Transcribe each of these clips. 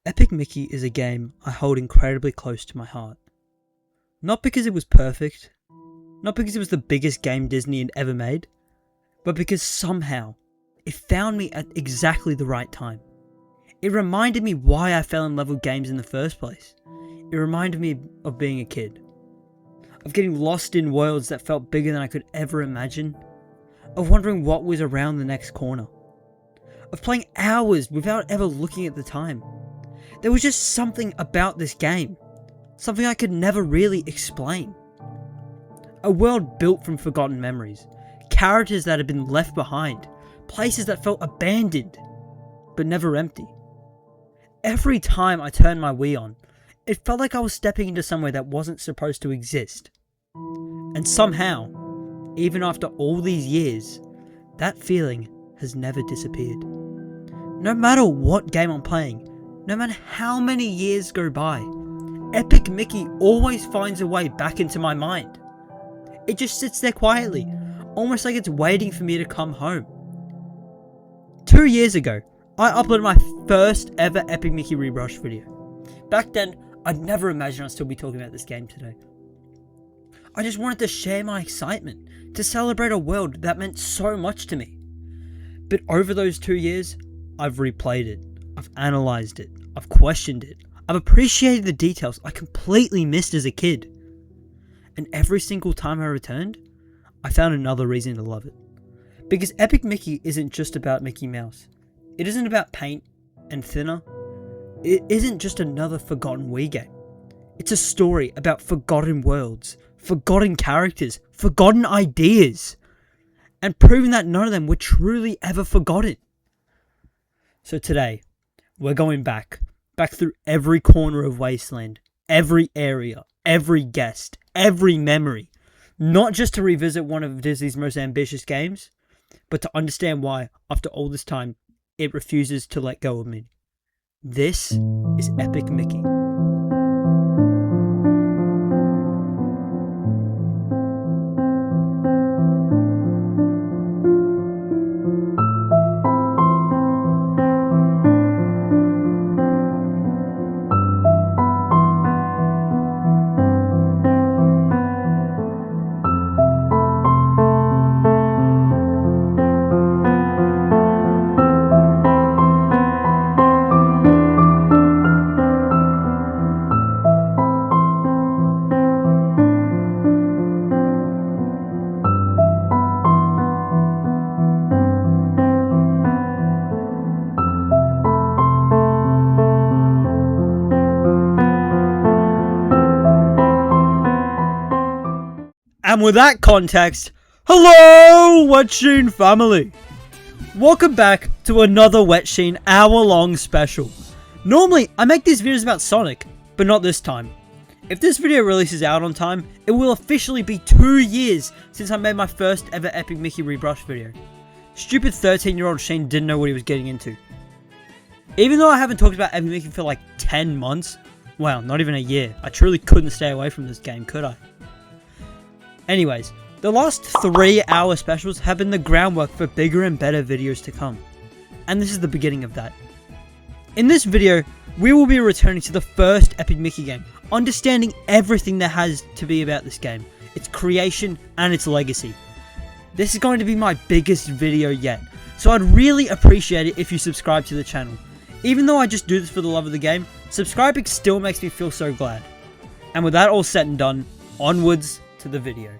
Epic Mickey is a game I hold incredibly close to my heart. Not because it was perfect, not because it was the biggest game Disney had ever made, but because somehow it found me at exactly the right time. It reminded me why I fell in love with games in the first place. It reminded me of being a kid, of getting lost in worlds that felt bigger than I could ever imagine, of wondering what was around the next corner, of playing hours without ever looking at the time. There was just something about this game, something I could never really explain. A world built from forgotten memories, characters that had been left behind, places that felt abandoned, but never empty. Every time I turned my Wii on, it felt like I was stepping into somewhere that wasn't supposed to exist. And somehow, even after all these years, that feeling has never disappeared. No matter what game I'm playing, no matter how many years go by, Epic Mickey always finds a way back into my mind. It just sits there quietly, almost like it's waiting for me to come home. 2 years ago, I uploaded my first ever Epic Mickey Rebrush video. Back then, I'd never imagined I'd still be talking about this game today. I just wanted to share my excitement, to celebrate a world that meant so much to me. But over those 2 years, I've replayed it, I've analysed it, I've questioned it, I've appreciated the details I completely missed as a kid. And every single time I returned, I found another reason to love it. Because Epic Mickey isn't just about Mickey Mouse. It isn't about paint and thinner. It isn't just another forgotten Wii game. It's a story about forgotten worlds, forgotten characters, forgotten ideas, and proving that none of them were truly ever forgotten. So today, we're going back through every corner of Wasteland, every area, every guest, every memory, not just to revisit one of Disney's most ambitious games, but to understand why, after all this time, it refuses to let go of me. This is Epic Mickey. And with that context, hello Wetsheen family! Welcome back to another Wetsheen hour-long special. Normally, I make these videos about Sonic, but not this time. If this video releases out on time, it will officially be 2 years since I made my first ever Epic Mickey Rebrush video. Stupid 13-year-old Shane didn't know what he was getting into. Even though I haven't talked about Epic Mickey for like 10 months, wow, not even a year, I truly couldn't stay away from this game, could I? Anyways, the last 3-hour specials have been the groundwork for bigger and better videos to come. And this is the beginning of that. In this video, we will be returning to the first Epic Mickey game, understanding everything there has to be about this game, its creation and its legacy. This is going to be my biggest video yet, so I'd really appreciate it if you subscribe to the channel. Even though I just do this for the love of the game, subscribing still makes me feel so glad. And with that all said and done, onwards to the video.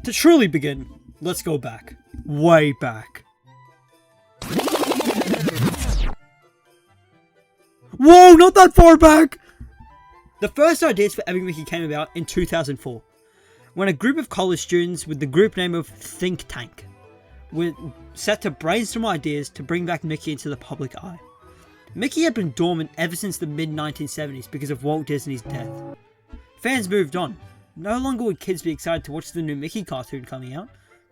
To truly begin, let's go back. Way back. Whoa, not that far back! The first ideas for Epic Mickey came about in 2004, when a group of college students with the group name of Think Tank were set to brainstorm ideas to bring back Mickey into the public eye. Mickey had been dormant ever since the mid-1970s because of Walt Disney's death. Fans moved on. No longer would kids be excited to watch the new Mickey cartoon coming out.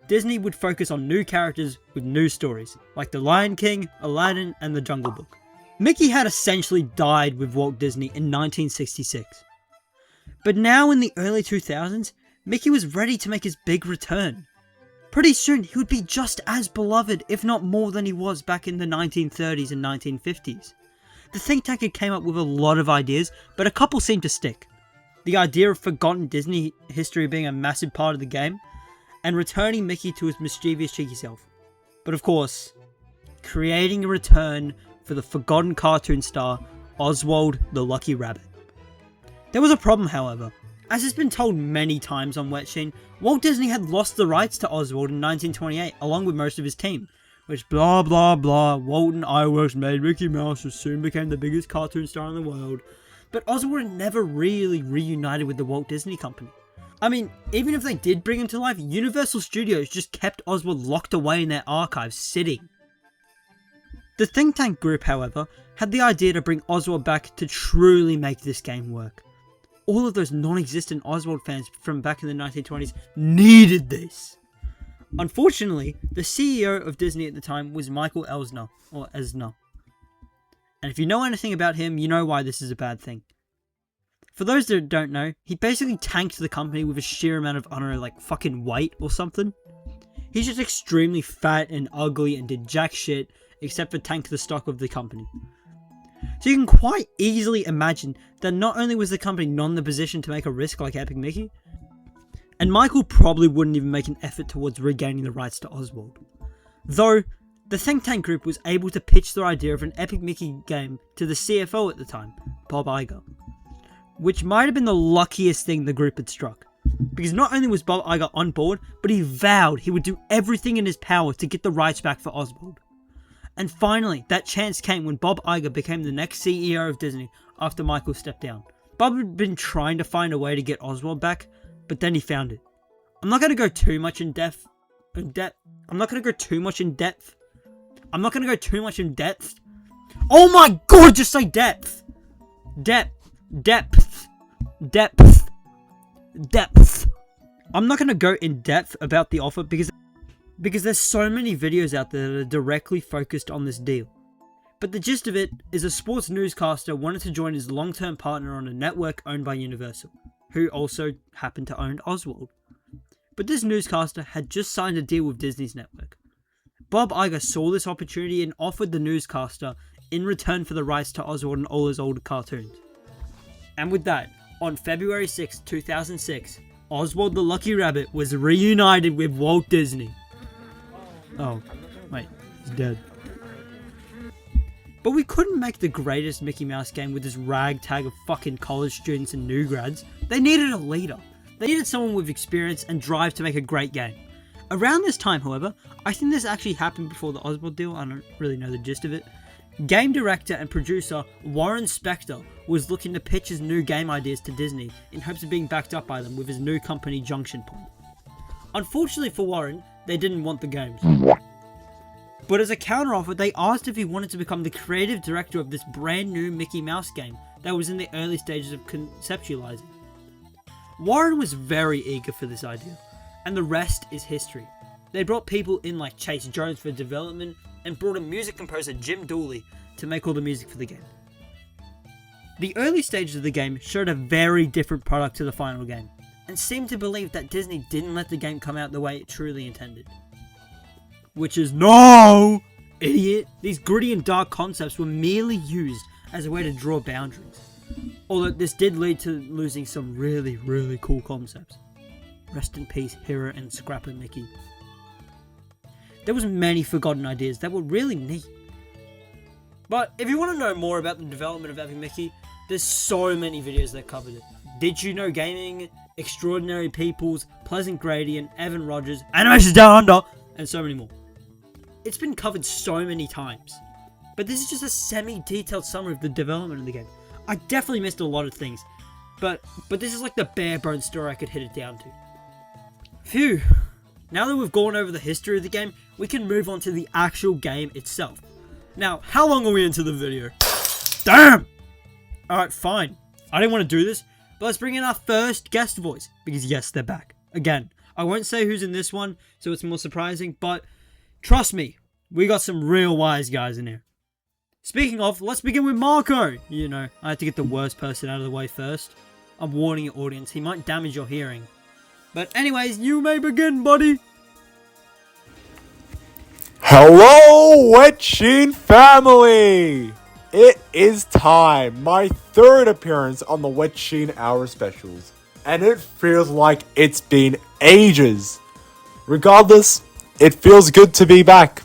Disney would focus on new characters with new stories, like The Lion King, Aladdin, and The Jungle Book. Mickey had essentially died with Walt Disney in 1966. But now in the early 2000s, Mickey was ready to make his big return. pretty soon he would be just as beloved, if not more than he was back in the 1930s and 1950s. The think tank had came up with a lot of ideas, but a couple seemed to stick. The idea of forgotten Disney history being a massive part of the game, and returning Mickey to his mischievous cheeky self. But of course, creating a return for the forgotten cartoon star, Oswald the Lucky Rabbit. There was a problem, however. As has been told many times on Wetsheen, Walt Disney had lost the rights to Oswald in 1928, along with most of his team. Which blah blah blah, Walt and Iwerks made Mickey Mouse, who soon became the biggest cartoon star in the world. But Oswald never really reunited with the Walt Disney Company. I mean, even if they did bring him to life, Universal Studios just kept Oswald locked away in their archives, sitting. The think tank group, however, had the idea to bring Oswald back to truly make this game work. All of those non-existent Oswald fans from back in the 1920s needed this. Unfortunately, the CEO of Disney at the time was Michael Eisner, or Eisner. And if you know anything about him, you know why this is a bad thing. For those that don't know, he basically tanked the company with a sheer amount of, I don't know, like fucking weight or something. He's just extremely fat and ugly and did jack shit except for tank the stock of the company. So you can quite easily imagine that not only was the company not in the position to make a risk like Epic Mickey, and Michael probably wouldn't even make an effort towards regaining the rights to Oswald. Though, the think tank group was able to pitch their idea of an Epic Mickey game to the CFO at the time, Bob Iger. Which might have been the luckiest thing the group had struck. Because not only was Bob Iger on board, but he vowed he would do everything in his power to get the rights back for Oswald. And finally, that chance came when Bob Iger became the next CEO of Disney after Michael stepped down. Bob had been trying to find a way to get Oswald back, but then he found it. I'm not going to go too much in depth. Oh my god, just say depth! Depth. I'm not going to go in depth about the offer because there's so many videos out there that are directly focused on this deal. But the gist of it is a sports newscaster wanted to join his long-term partner on a network owned by Universal, who also happened to own Oswald. But this newscaster had just signed a deal with Disney's network. Bob Iger saw this opportunity and offered the newscaster in return for the rights to Oswald and all his old cartoons. And with that, on February 6, 2006, Oswald the Lucky Rabbit was reunited with Walt Disney. Oh, wait, he's dead. But we couldn't make the greatest Mickey Mouse game with this ragtag of fucking college students and new grads. They needed a leader. They needed someone with experience and drive to make a great game. Around this time, however, I think this actually happened before the Oswald deal, I don't really know the gist of it. Game director and producer Warren Spector was looking to pitch his new game ideas to Disney in hopes of being backed up by them with his new company Junction Point. Unfortunately for Warren, they didn't want the games. But as a counteroffer, they asked if he wanted to become the creative director of this brand new Mickey Mouse game that was in the early stages of conceptualizing. Warren was very eager for this idea, and the rest is history. They brought people in like Chase Jones for development and brought in music composer Jim Dooley to make all the music for the game. The early stages of the game showed a very different product to the final game, and seemed to believe that Disney didn't let the game come out the way it truly intended. Which is no! Idiot! These gritty and dark concepts were merely used as a way to draw boundaries. Although this did lead to losing some really, really cool concepts. Rest in peace, Hera and Scrapper Mickey. There was many forgotten ideas that were really neat. But if you want to know more about the development of Epic Mickey, there's so many videos that covered it. Did You Know Gaming, Extraordinary Peoples, Pleasant Gradient, Evan Rogers, Animation Down Under, and so many more. It's been covered so many times. But this is just a semi-detailed summary of the development of the game. I definitely missed a lot of things, but this is like the bare bones story I could hit it down to. Phew. Now that we've gone over the history of the game, we can move on to the actual game itself. Now, how long are we into the video? Damn! Alright, fine. I didn't want to do this, but let's bring in our first guest voice, because yes, they're back. Again, I won't say who's in this one, so it's more surprising, but trust me, we got some real wise guys in here. Speaking of, let's begin with Marco. You know, I had to get the worst person out of the way first. I'm warning your audience, he might damage your hearing. But anyways, you may begin, buddy. Hello, Wetchin family! It is time, my third appearance on the Wetchin Hour specials, and it feels like it's been ages. Regardless, it feels good to be back.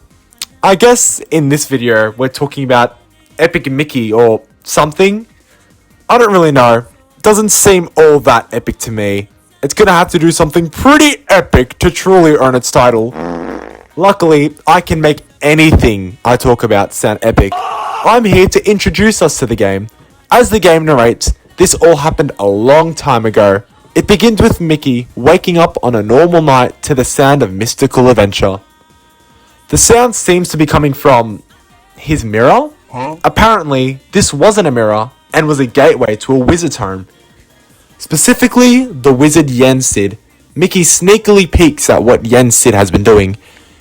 I guess in this video, we're talking about Epic Mickey or something. I don't really know. Doesn't seem all that epic to me. It's gonna have to do something pretty epic to truly earn its title. Luckily, I can make anything I talk about sound epic. I'm here to introduce us to the game. As the game narrates, this all happened a long time ago. It begins with Mickey waking up on a normal night to the sound of mystical adventure. The sound seems to be coming from his mirror? Apparently, this wasn't a mirror and was a gateway to a wizard's home. Specifically, the wizard Yen Sid. Mickey sneakily peeks at what Yen Sid has been doing.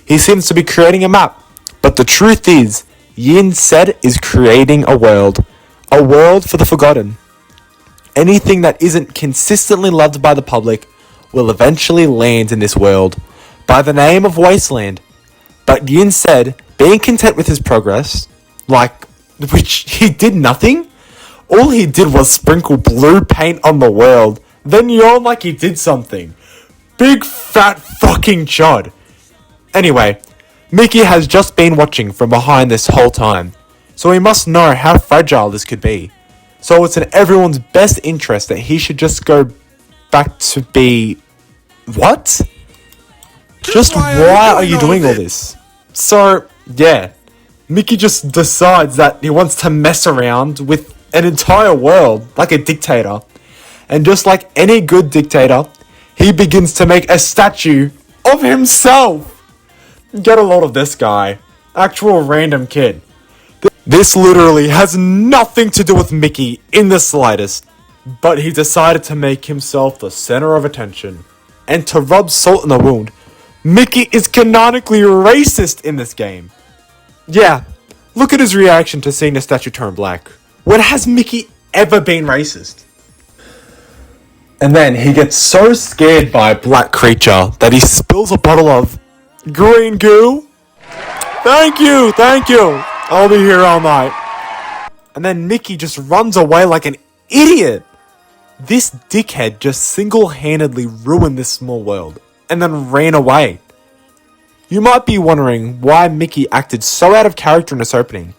He seems to be creating a map, but the truth is, Yen Sid is creating a world for the forgotten. Anything that isn't consistently loved by the public will eventually land in this world, by the name of Wasteland. But Yen Sid, being content with his progress, which he did nothing, all he did was sprinkle blue paint on the world, then yawn like he did something. Big fat fucking chud. Anyway, Mickey has just been watching from behind this whole time, so he must know how fragile this could be. So it's in everyone's best interest that he should just go back to be... What? Just why are you doing all this? So, yeah, Mickey just decides that he wants to mess around with an entire world like a dictator. And just like any good dictator, he begins to make a statue of himself. Get a load of this guy. Actual random kid. This literally has nothing to do with Mickey in the slightest. But he decided to make himself the center of attention. And to rub salt in the wound, Mickey is canonically racist in this game. Yeah, look at his reaction to seeing the statue turn black. When has Mickey ever been racist? And then he gets so scared by a black creature that he spills a bottle of green goo. Thank you. I'll be here all night. And then Mickey just runs away like an idiot. This dickhead just single-handedly ruined this small world and then ran away. You might be wondering why Mickey acted so out of character in this opening.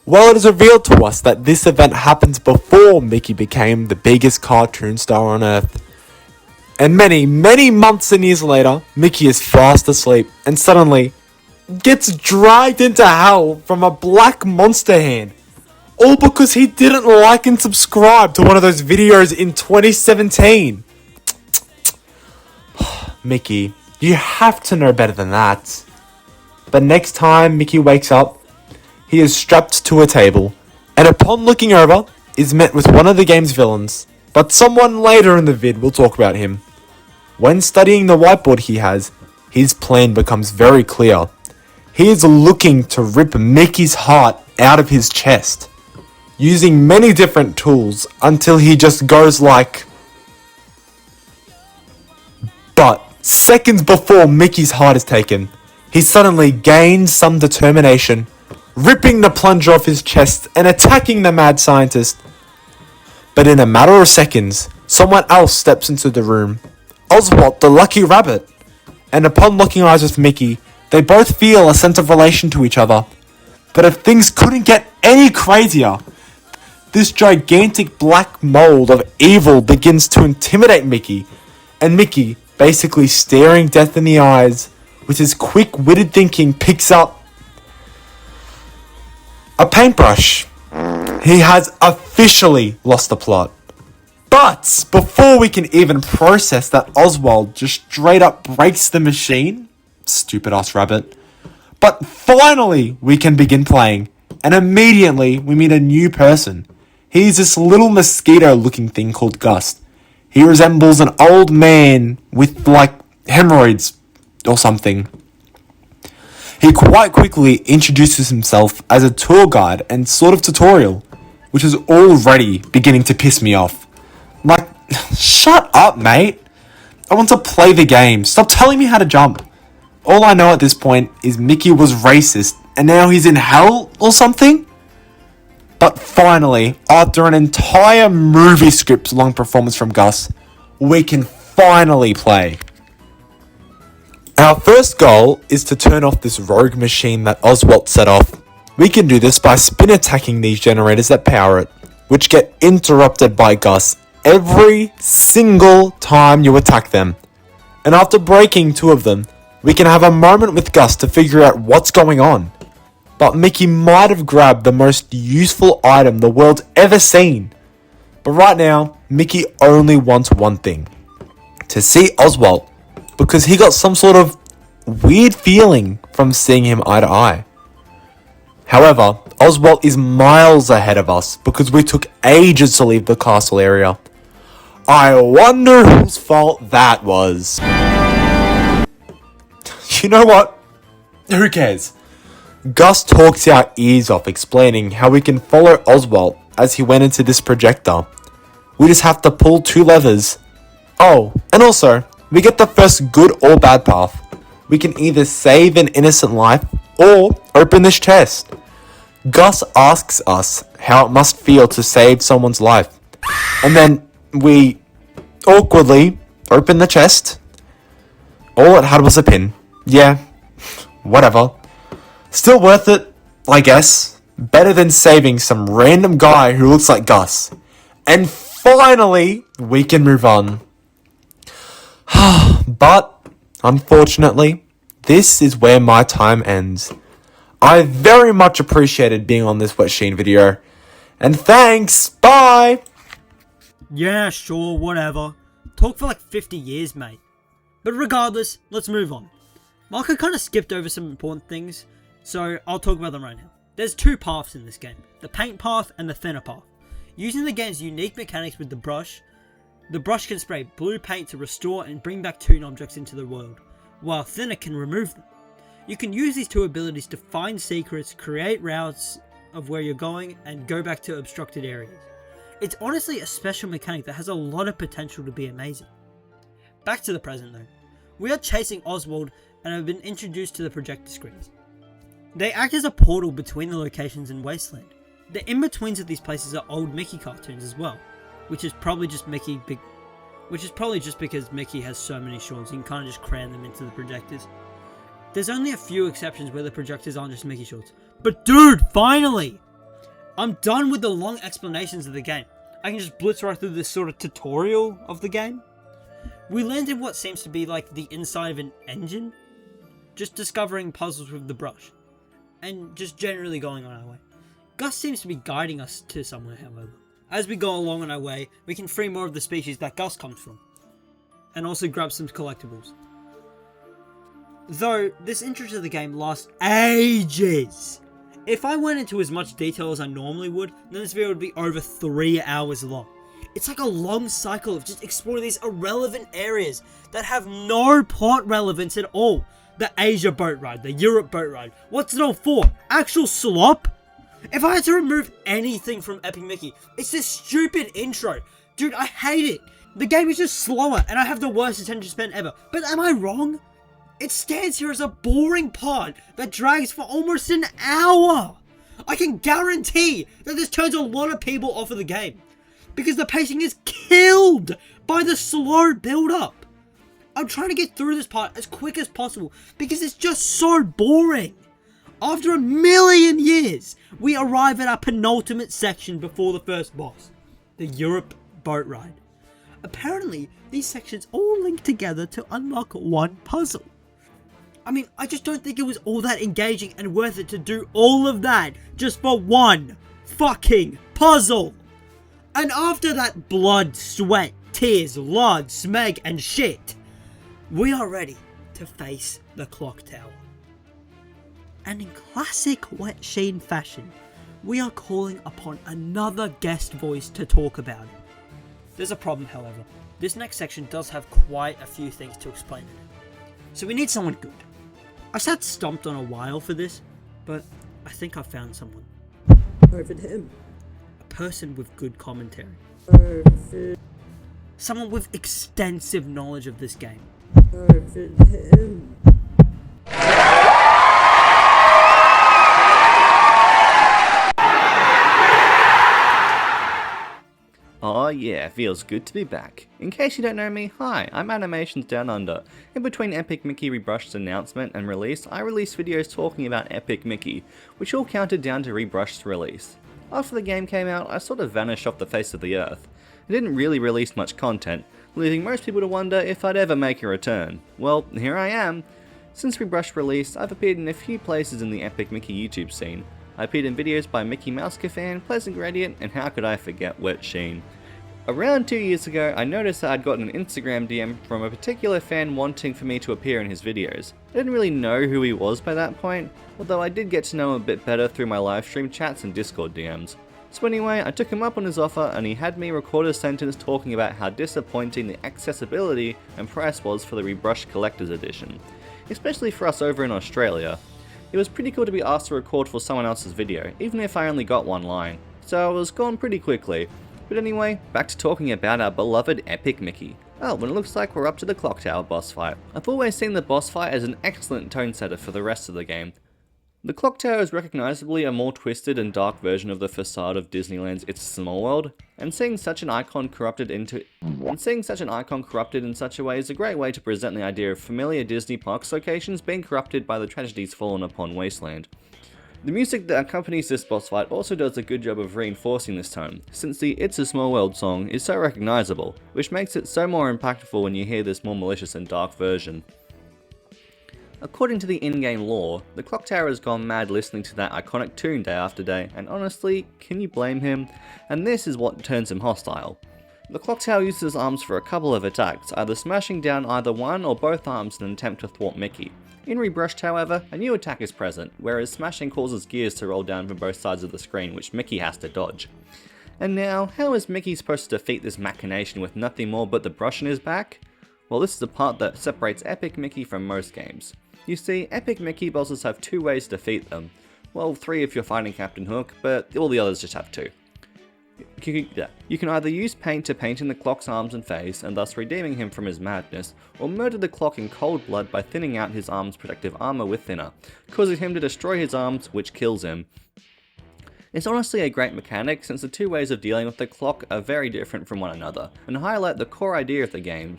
Well, it is revealed to us that this event happens before Mickey became the biggest cartoon star on Earth. And many, many months and years later, Mickey is fast asleep and suddenly gets dragged into hell from a black monster hand. All because he didn't like and subscribe to one of those videos in 2017. Mickey, you have to know better than that. But next time Mickey wakes up, he is strapped to a table, and upon looking over, is met with one of the game's villains, but someone later in the vid will talk about him. When studying the whiteboard he has, his plan becomes very clear. He is looking to rip Mickey's heart out of his chest, using many different tools until he just goes like... But seconds before Mickey's heart is taken, he suddenly gains some determination, ripping the plunger off his chest and attacking the mad scientist. But in a matter of seconds, someone else steps into the room. Oswald the Lucky Rabbit. And upon locking eyes with Mickey, they both feel a sense of relation to each other. But if things couldn't get any crazier, this gigantic black mold of evil begins to intimidate Mickey, and Mickey, basically staring death in the eyes, with his quick-witted thinking picks up a paintbrush. He has officially lost the plot. But before we can even process that Oswald just straight up breaks the machine, stupid ass rabbit, but finally we can begin playing, and immediately we meet a new person. He's this little mosquito looking thing called Gus. He resembles an old man with hemorrhoids or something. He quite quickly introduces himself as a tour guide and sort of tutorial, which is already beginning to piss me off. Shut up, mate. I want to play the game. Stop telling me how to jump. All I know at this point is Mickey was racist and now he's in hell or something? But finally, after an entire movie script long performance from Gus, we can finally play. Our first goal is to turn off this rogue machine that Oswald set off. We can do this by spin attacking these generators that power it, which get interrupted by Gus every single time you attack them. And after breaking 2 of them, we can have a moment with Gus to figure out what's going on. But Mickey might have grabbed the most useful item the world's ever seen. But right now, Mickey only wants one thing. To see Oswald, because he got some sort of weird feeling from seeing him eye to eye. However, Oswald is miles ahead of us because we took ages to leave the castle area. I wonder whose fault that was. You know what? Who cares? Gus talks our ears off explaining how we can follow Oswald as he went into this projector. We just have to pull 2 levers. Oh, and also, we get the first good or bad path. We can either save an innocent life or open this chest. Gus asks us how it must feel to save someone's life. And then we awkwardly open the chest. All it had was a pin. Yeah, whatever. Still worth it, I guess. Better than saving some random guy who looks like Gus. And finally, we can move on. But, unfortunately, this is where my time ends. I very much appreciated being on this Wet Sheen video. And thanks, bye! Yeah, sure, whatever. Talk for like 50 years, mate. But regardless, let's move on. Marco kind of skipped over some important things, so I'll talk about them right now. There's 2 paths in this game, the paint path and the thinner path. Using the game's unique mechanics with the brush can spray blue paint to restore and bring back toon objects into the world, while thinner can remove them. You can use these 2 abilities to find secrets, create routes of where you're going, and go back to obstructed areas. It's honestly a special mechanic that has a lot of potential to be amazing. Back to the present though. We are chasing Oswald and have been introduced to the projector screens. They act as a portal between the locations in Wasteland. The in-betweens of these places are old Mickey cartoons as well, which is probably just because Mickey has so many shorts, you can kind of just cram them into the projectors. There's only a few exceptions where the projectors aren't just Mickey shorts. But dude, finally! I'm done with the long explanations of the game. I can just blitz right through this sort of tutorial of the game. We land in what seems to be like the inside of an engine, just discovering puzzles with the brush, and just generally going on our way. Gus seems to be guiding us to somewhere, however. As we go along on our way, we can free more of the species that Gus comes from, and also grab some collectibles. Though, this intro to the game lasts ages. If I went into as much detail as I normally would, then this video would be over 3 hours long. It's like a long cycle of just exploring these irrelevant areas that have no plot relevance at all. The Asia boat ride, the Europe boat ride. What's it all for? Actual slop? If I had to remove anything from Epic Mickey, it's this stupid intro. Dude, I hate it. The game is just slower and I have the worst attention span ever. But am I wrong? It stands here as a boring pod that drags for almost an hour. I can guarantee that this turns a lot of people off of the game, because the pacing is killed by the slow build-up. I'm trying to get through this part as quick as possible because it's just so boring. After 1,000,000 years, we arrive at our penultimate section before the first boss, the Europe boat ride. Apparently, these sections all link together to unlock one puzzle. I mean, I just don't think it was all that engaging and worth it to do all of that just for one fucking puzzle. And after that blood, sweat, tears, lard, smeg, and shit, we are ready to face the clock tower. And in classic Wet Sheen fashion, we are calling upon another guest voice to talk about it. There's a problem, however. This next section does have quite a few things to explain in it. So we need someone good. I sat stumped on a while for this, but I think I found someone. Perfect him. A person with good commentary. Perfect. Someone with extensive knowledge of this game. Perfect him. Oh yeah, feels good to be back. In case you don't know me, hi, I'm Animations Down Under. In between Epic Mickey Rebrushed's announcement and release, I released videos talking about Epic Mickey, which all counted down to Rebrushed's release. After the game came out, I sort of vanished off the face of the earth. I didn't really release much content, leaving most people to wonder if I'd ever make a return. Well, here I am. Since Rebrushed's release, I've appeared in a few places in the Epic Mickey YouTube scene. I appeared in videos by Mickey Mouse Fan, Pleasant Gradient, and how could I forget Wet Sheen. Around 2 years ago, I noticed that I'd gotten an Instagram DM from a particular fan wanting for me to appear in his videos. I didn't really know who he was by that point, although I did get to know him a bit better through my livestream chats and Discord DMs. So anyway, I took him up on his offer and he had me record a sentence talking about how disappointing the accessibility and price was for the Rebrushed Collector's Edition, especially for us over in Australia. It was pretty cool to be asked to record for someone else's video, even if I only got one line, so I was gone pretty quickly. But anyway, back to talking about our beloved Epic Mickey. Oh, and it looks like we're up to the Clock Tower boss fight. I've always seen the boss fight as an excellent tone setter for the rest of the game. The Clock Tower is recognisably a more twisted and dark version of the facade of Disneyland's It's a Small World, and seeing such an icon corrupted in such a way is a great way to present the idea of familiar Disney parks locations being corrupted by the tragedies fallen upon Wasteland. The music that accompanies this boss fight also does a good job of reinforcing this tone, since the It's a Small World song is so recognisable, which makes it so more impactful when you hear this more malicious and dark version. According to the in-game lore, the Clock Tower has gone mad listening to that iconic tune day after day, and honestly, can you blame him? And this is what turns him hostile. The Clock Tower uses his arms for a couple of attacks, either smashing down either one or both arms in an attempt to thwart Mickey. In Rebrushed, however, a new attack is present, whereas smashing causes gears to roll down from both sides of the screen, which Mickey has to dodge. And now, how is Mickey supposed to defeat this machination with nothing more but the brush in his back? Well, this is the part that separates Epic Mickey from most games. You see, Epic Mickey bosses have two ways to defeat them. Well, three if you're fighting Captain Hook, but all the others just have two. You can either use paint to paint in the Clock's arms and face, and thus redeeming him from his madness, or murder the Clock in cold blood by thinning out his arm's protective armor with thinner, causing him to destroy his arms, which kills him. It's honestly a great mechanic, since the two ways of dealing with the Clock are very different from one another, and highlight the core idea of the game.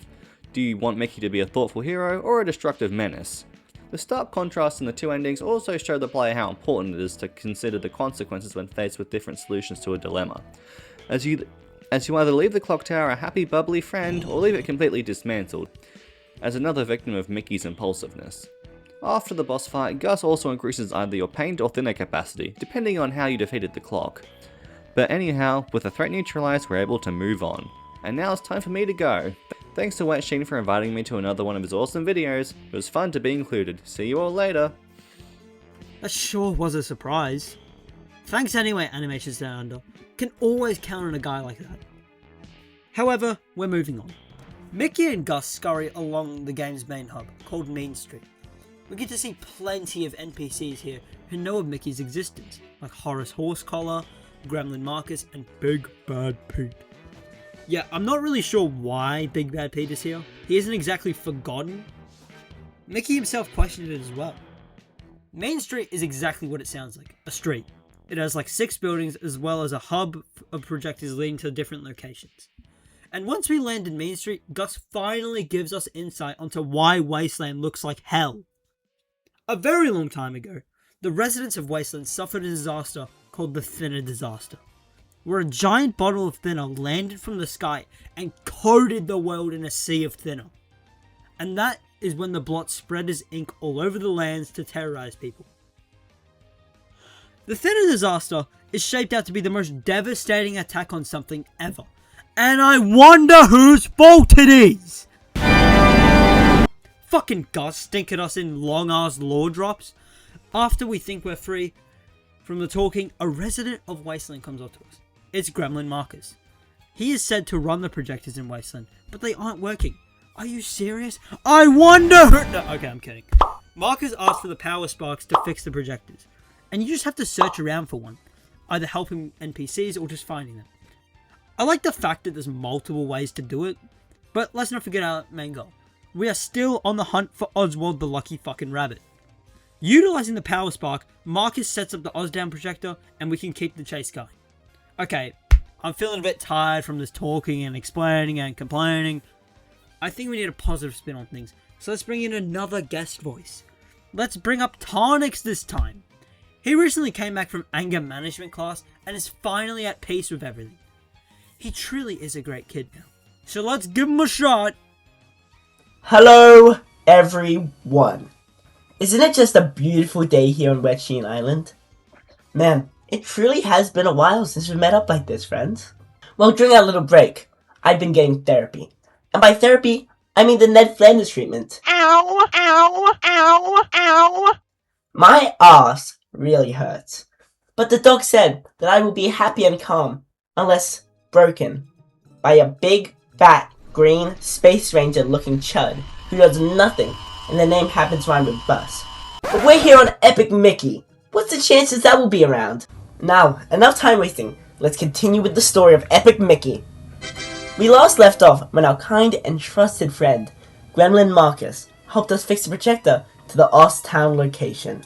Do you want Mickey to be a thoughtful hero, or a destructive menace? The stark contrast in the two endings also show the player how important it is to consider the consequences when faced with different solutions to a dilemma, as you either leave the Clock Tower a happy bubbly friend, or leave it completely dismantled, as another victim of Mickey's impulsiveness. After the boss fight, Gus also increases either your paint or thinner capacity, depending on how you defeated the Clock. But anyhow, with the threat neutralized, we're able to move on. And now it's time for me to go. Thanks to Wet Sheen for inviting me to another one of his awesome videos. It was fun to be included. See you all later. That sure was a surprise. Thanks anyway, Animations Down Under. Can always count on a guy like that. However, we're moving on. Mickey and Gus scurry along the game's main hub, called Mean Street. We get to see plenty of NPCs here who know of Mickey's existence, like Horace Horsecollar, Gremlin Marcus, and Big Bad Pete. Yeah, I'm not really sure why Big Bad Pete is here. He isn't exactly forgotten. Mickey himself questioned it as well. Main Street is exactly what it sounds like, a street. It has like 6 buildings as well as a hub of projectors leading to different locations. And once we land in Main Street, Gus finally gives us insight onto why Wasteland looks like hell. A very long time ago, the residents of Wasteland suffered a disaster called the Thinner Disaster, where a giant bottle of thinner landed from the sky and coated the world in a sea of thinner. And that is when the blot spread as ink all over the lands to terrorize people. The Thinner Disaster is shaped out to be the most devastating attack on something ever. And I wonder whose fault it is! Fucking Gus stinking us in long-ass lore drops. After we think we're free from the talking, a resident of Wasteland comes up to us. It's Gremlin Marcus. He is said to run the projectors in Wasteland, but they aren't working. Are you serious? I wonder who... No, okay, I'm kidding. Marcus asks for the power sparks to fix the projectors, and you just have to search around for one, either helping NPCs or just finding them. I like the fact that there's multiple ways to do it, but let's not forget our main goal. We are still on the hunt for Oswald the Lucky Fucking Rabbit. Utilizing the power spark, Marcus sets up the Ozdown projector and we can keep the chase going. Okay, I'm feeling a bit tired from this talking and explaining and complaining. I think we need a positive spin on things. So let's bring in another guest voice. Let's bring up Tarnix this time. He recently came back from anger management class and is finally at peace with everything. He truly is a great kid now. So let's give him a shot. Hello, everyone. Isn't it just a beautiful day here on Wet Sheen Island? Man, it truly has been a while since we met up like this, friends. Well, during our little break, I've been getting therapy. And by therapy, I mean the Ned Flanders treatment. Ow, ow, ow, ow. My ass really hurts. But the doc said that I will be happy and calm, unless broken by a big, fat, green, space ranger looking chud who does nothing and the name happens to rhyme with bus. But we're here on Epic Mickey. What's the chances that will be around? Now, enough time wasting. Let's continue with the story of Epic Mickey. We last left off when our kind and trusted friend, Gremlin Marcus, helped us fix the projector to the Oz Town location.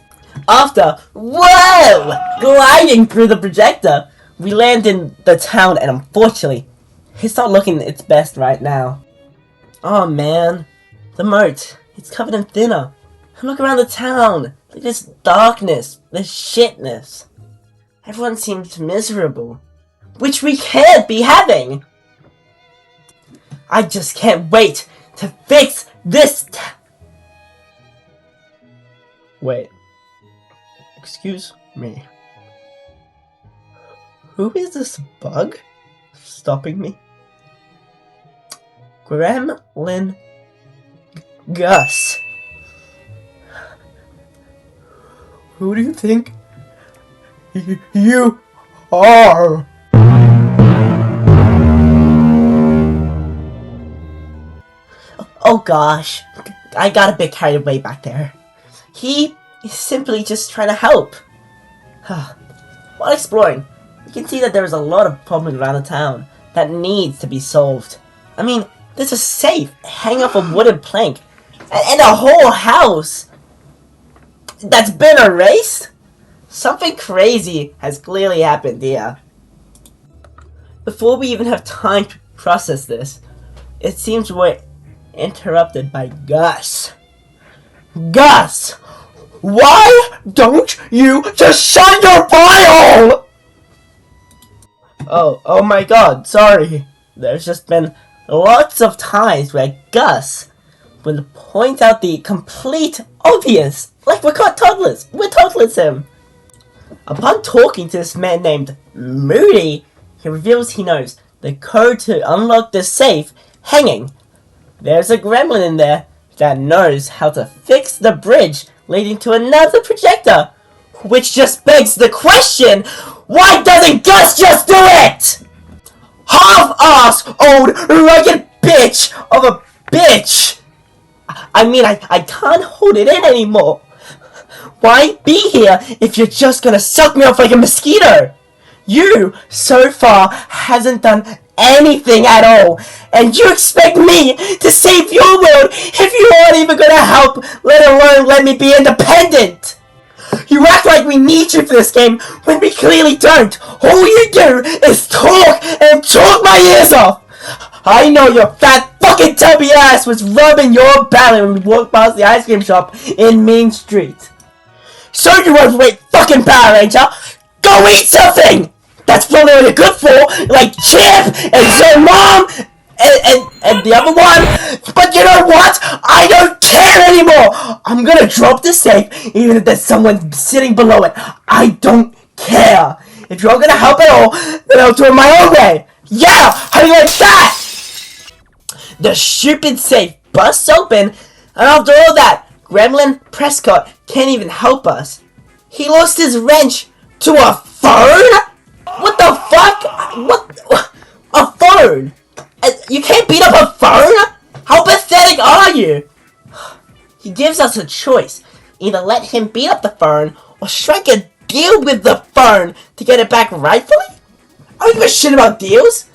After, gliding through the projector, we land in the town and unfortunately, it's not looking its best right now. Oh man, the moat, it's covered in thinner. And look around the town, look at this darkness, this shitness. Everyone seems miserable, which we can't be having. I just can't wait to fix this Wait. Excuse me. Who is this bug stopping me? Gremlin Gus. Who do you think you are? Oh gosh, I got a bit carried away back there. He is simply just trying to help. While exploring, you can see that there is a lot of problems around the town that needs to be solved. I mean, there's a safe hanging off a wooden plank, and a whole house that's been erased? Something crazy has clearly happened here. Before we even have time to process this, it seems we're interrupted by Gus. Gus! Why don't you just shut your bile? Oh my god, sorry. There's just been lots of times where Gus will point out the complete obvious. Like we're caught toddlers. We're toddlers him. Upon talking to this man named Moody, he reveals he knows the code to unlock the safe hanging. There's a gremlin in there that knows how to fix the bridge leading to another projector. Which just begs the question, why doesn't Gus just do it? Half-ass old rugged bitch of a bitch! I mean, I can't hold it in anymore. Why be here if you're just gonna suck me off like a mosquito? You, so far, hasn't done anything at all, and you expect me to save your world if you aren't even gonna help, let alone let me be independent. You act like we need you for this game when we clearly don't. All you do is talk and talk my ears off. I know your fat fucking tubby ass was rubbing your belly when we walked past the ice cream shop in Main Street. So you overweight fucking Power Ranger, go eat something! That's probably what you're good for, like Chip and Zoe Mom and the other one. But you know what? I don't care anymore! I'm gonna drop the safe even if there's someone sitting below it. I don't care. If you're gonna help at all, then I'll do it my own way. Yeah! How do you like that? The stupid safe busts open, and after all that, Gremlin Prescott can't even help us. He lost his wrench to a phone? What the fuck? What? A phone? You can't beat up a phone? How pathetic are you? He gives us a choice. Either let him beat up the phone, or strike a deal with the phone to get it back rightfully? I don't give a shit about deals.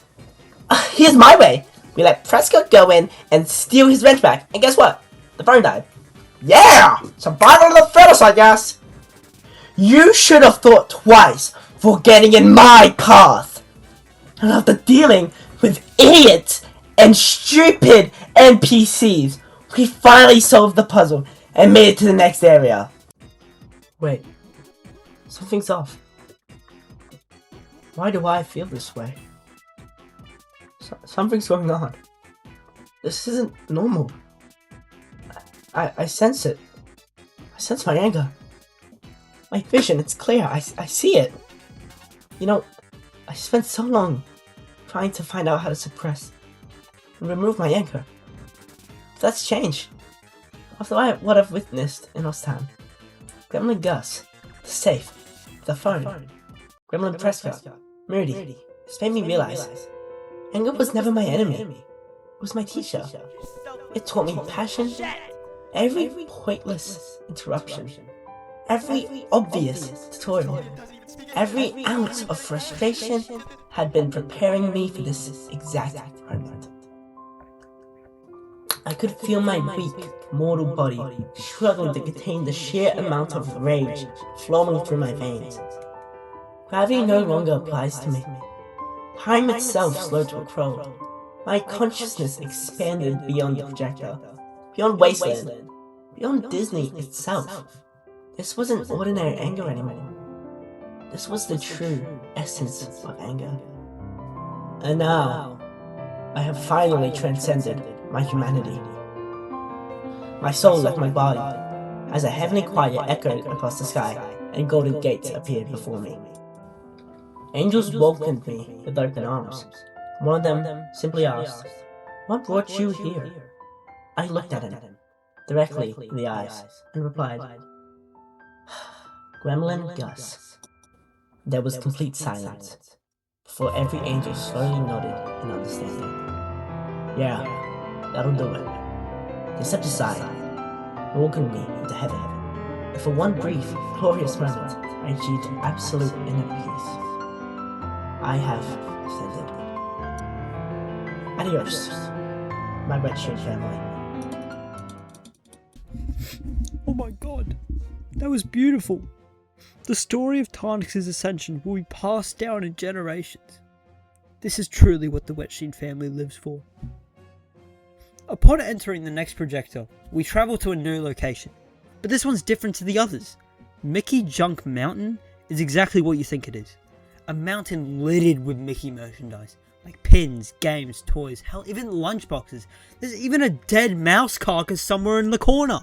Here's my way. We let Prescott go in and steal his wrench back, and guess what? The phone died. Yeah! Survival of the fittest, I guess. You should have thought twice for getting in my path. And after dealing with idiots and stupid NPCs, we finally solved the puzzle and made it to the next area. Wait, something's off. Why do I feel this way? Something's going on. This isn't normal. I sense it. I sense my anger. My vision, it's clear. I see it. You know, I spent so long trying to find out how to suppress and remove my anger. But that's changed. After what I've witnessed in Ostan. Gremlin Gus, the safe, the phone, Gremlin Prescott, Moody. It's made me realize anger was never my enemy. It was my teacher. It taught me passion, every pointless interruption, every obvious tutorial, every ounce of frustration had been preparing me for this exact moment. I could feel my weak, mortal body struggling to contain the sheer amount of rage flowing through my veins. Gravity no longer applies to me. Time itself slowed to a crawl. My consciousness expanded beyond the projector, beyond Wasteland, beyond Disney itself. This wasn't ordinary anger anymore. This was the true essence of anger. And now, I have finally transcended my humanity. My soul left my body, as a heavenly choir echoed across the sky, and golden gates appeared before me. Angels welcomed me with open arms. One of them simply asked, "What brought you here?" I looked at him, directly in the eyes, and replied, "Gremlin Gus." There was complete silence, before every angel slowly nodded in understanding. "Yeah, that'll do it." They stepped aside, welcomed me into heaven, and for one brief, glorious moment, I achieved absolute inner peace. I have ascended. Adios, my Wetshade family. Oh my god, that was beautiful. The story of Tarnix's ascension will be passed down in generations. This is truly what the Wetshade family lives for. Upon entering the next projector, we travel to a new location, but this one's different to the others. Mickey Junk Mountain is exactly what you think it is. A mountain littered with Mickey merchandise, like pins, games, toys, hell, even lunchboxes. There's even a dead mouse carcass somewhere in the corner.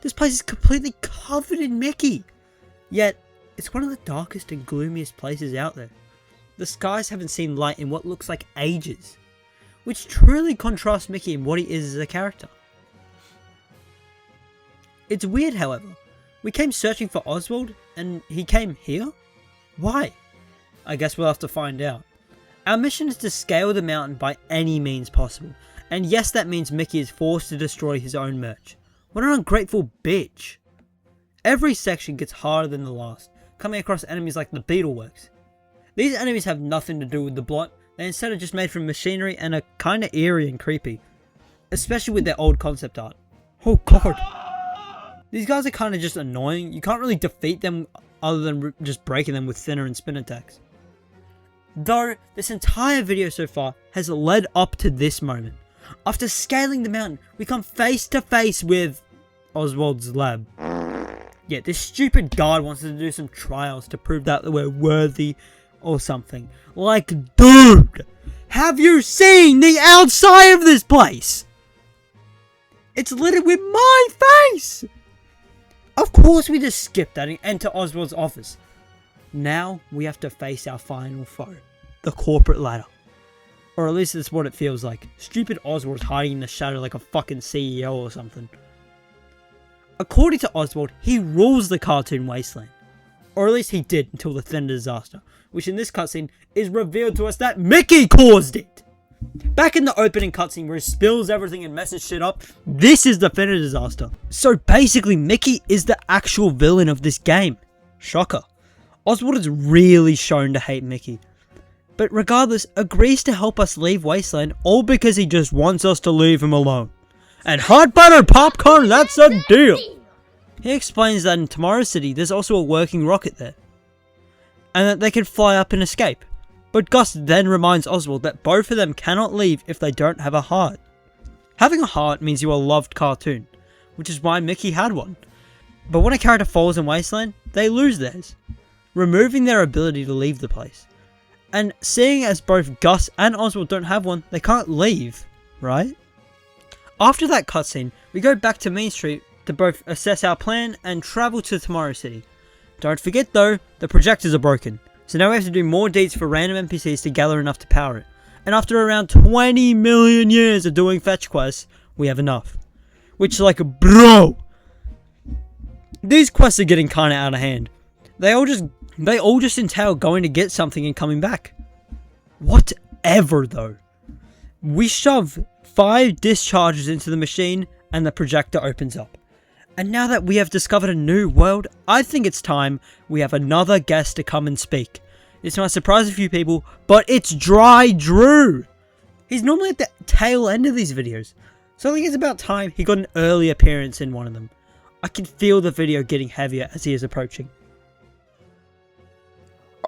This place is completely covered in Mickey. Yet, it's one of the darkest and gloomiest places out there. The skies haven't seen light in what looks like ages, which truly contrasts Mickey and what he is as a character. It's weird, however. We came searching for Oswald, and he came here? Why? I guess we'll have to find out. Our mission is to scale the mountain by any means possible, and yes, that means Mickey is forced to destroy his own merch. What an ungrateful bitch. Every section gets harder than the last, coming across enemies like the Beetleworks. These enemies have nothing to do with the blot, they instead are just made from machinery and are kinda eerie and creepy. Especially with their old concept art. Oh god. These guys are kinda just annoying, you can't really defeat them other than just breaking them with thinner and spin attacks. Though, this entire video so far has led up to this moment. After scaling the mountain, we come face to face with Oswald's lab. Yeah, this stupid guard wants us to do some trials to prove that we're worthy or something. Like, dude! Have you seen the outside of this place? It's littered with my face! Of course we just skipped that and enter Oswald's office. Now we have to face our final foe, the corporate ladder. Or at least it's what it feels like. Stupid Oswald's hiding in the shadow like a fucking CEO or something. According to Oswald, he rules the cartoon wasteland. Or at least he did until the Thunder disaster, which in this cutscene is revealed to us that Mickey caused it! Back in the opening cutscene where he spills everything and messes shit up, this is the Thunder disaster. So basically Mickey is the actual villain of this game. Shocker. Oswald is really shown to hate Mickey. But regardless, agrees to help us leave Wasteland all because he just wants us to leave him alone. And hot buttered popcorn, that's a deal! He explains that in Tomorrow City there's also a working rocket there. And that they can fly up and escape. But Gus then reminds Oswald that both of them cannot leave if they don't have a heart. Having a heart means you are a loved cartoon, which is why Mickey had one. But when a character falls in Wasteland, they lose theirs, removing their ability to leave the place. And seeing as both Gus and Oswald don't have one, they can't leave, right? After that cutscene, we go back to Main Street to both assess our plan and travel to Tomorrow City. Don't forget though, the projectors are broken, so now we have to do more deeds for random NPCs to gather enough to power it. And after around 20 million years of doing fetch quests, we have enough. Which is like, bro! These quests are getting kinda out of hand. They all just entail going to get something and coming back. Whatever though. We shove 5 discharges into the machine and the projector opens up. And now that we have discovered a new world, I think it's time we have another guest to come and speak. This might surprise a few people, but it's Dry Drew! He's normally at the tail end of these videos, so I think it's about time he got an early appearance in one of them. I can feel the video getting heavier as he is approaching.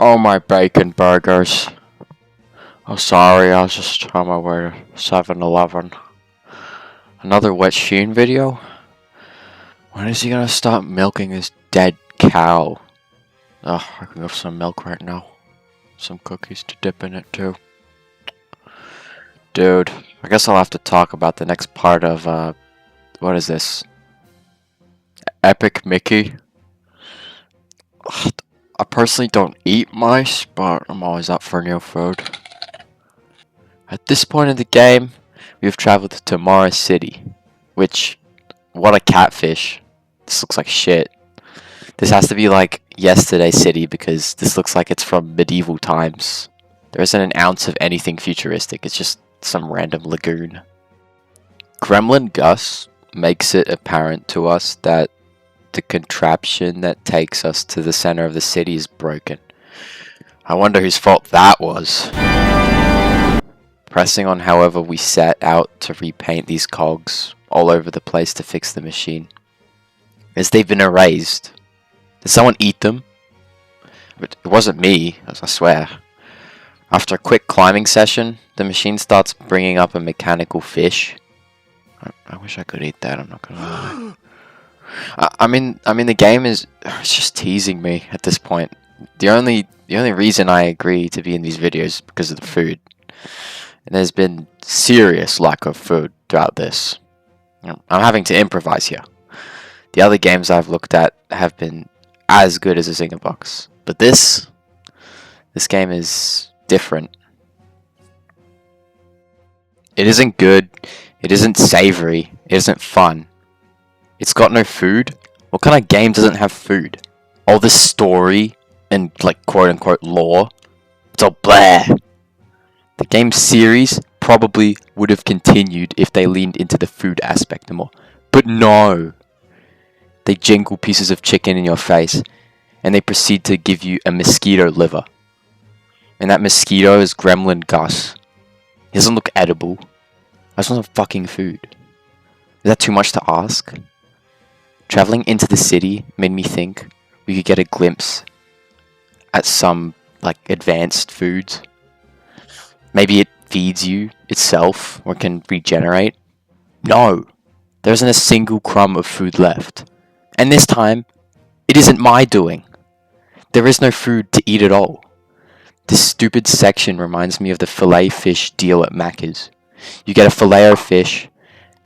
Oh, my bacon burgers. Oh, sorry, I was just on my way to 7-Eleven. Another Wet Sheen video? When is he gonna stop milking his dead cow? Oh, I can go for some milk right now. Some cookies to dip in it too. Dude, I guess I'll have to talk about the next part of, what is this? Epic Mickey? Ugh, I personally don't eat mice, but I'm always up for new food. At this point in the game, we have traveled to Tomorrow City, which, what a catfish. This looks like shit. This has to be like Yesterday City because this looks like it's from medieval times. There isn't an ounce of anything futuristic, it's just some random lagoon. Gremlin Gus makes it apparent to us that the contraption that takes us to the center of the city is broken. I wonder whose fault that was. Pressing on however we set out to repaint these cogs all over the place to fix the machine. As they've been erased. Did someone eat them? But it wasn't me, I swear. After a quick climbing session, the machine starts bringing up a mechanical fish. I wish I could eat that, I'm not gonna lie. I mean the game is it's just teasing me at this point. The only reason I agree to be in these videos is because of the food. And there's been serious lack of food throughout this. I'm having to improvise here. The other games I've looked at have been as good as a Zinger Box. But this game is different. It isn't good, it isn't savory, it isn't fun. It's got no food? What kind of game doesn't have food? All this story and like quote unquote lore, it's all blah. The game series probably would have continued if they leaned into the food aspect more. But no! They jingle pieces of chicken in your face, and they proceed to give you a mosquito liver. And that mosquito is Gremlin Gus. He doesn't look edible. That's not fucking food. Is that too much to ask? Traveling into the city made me think we could get a glimpse at some, like, advanced foods. Maybe it feeds you itself or can regenerate. No! There isn't a single crumb of food left. And this time, it isn't my doing. There is no food to eat at all. This stupid section reminds me of the filet fish deal at Macca's. You get a filet of fish,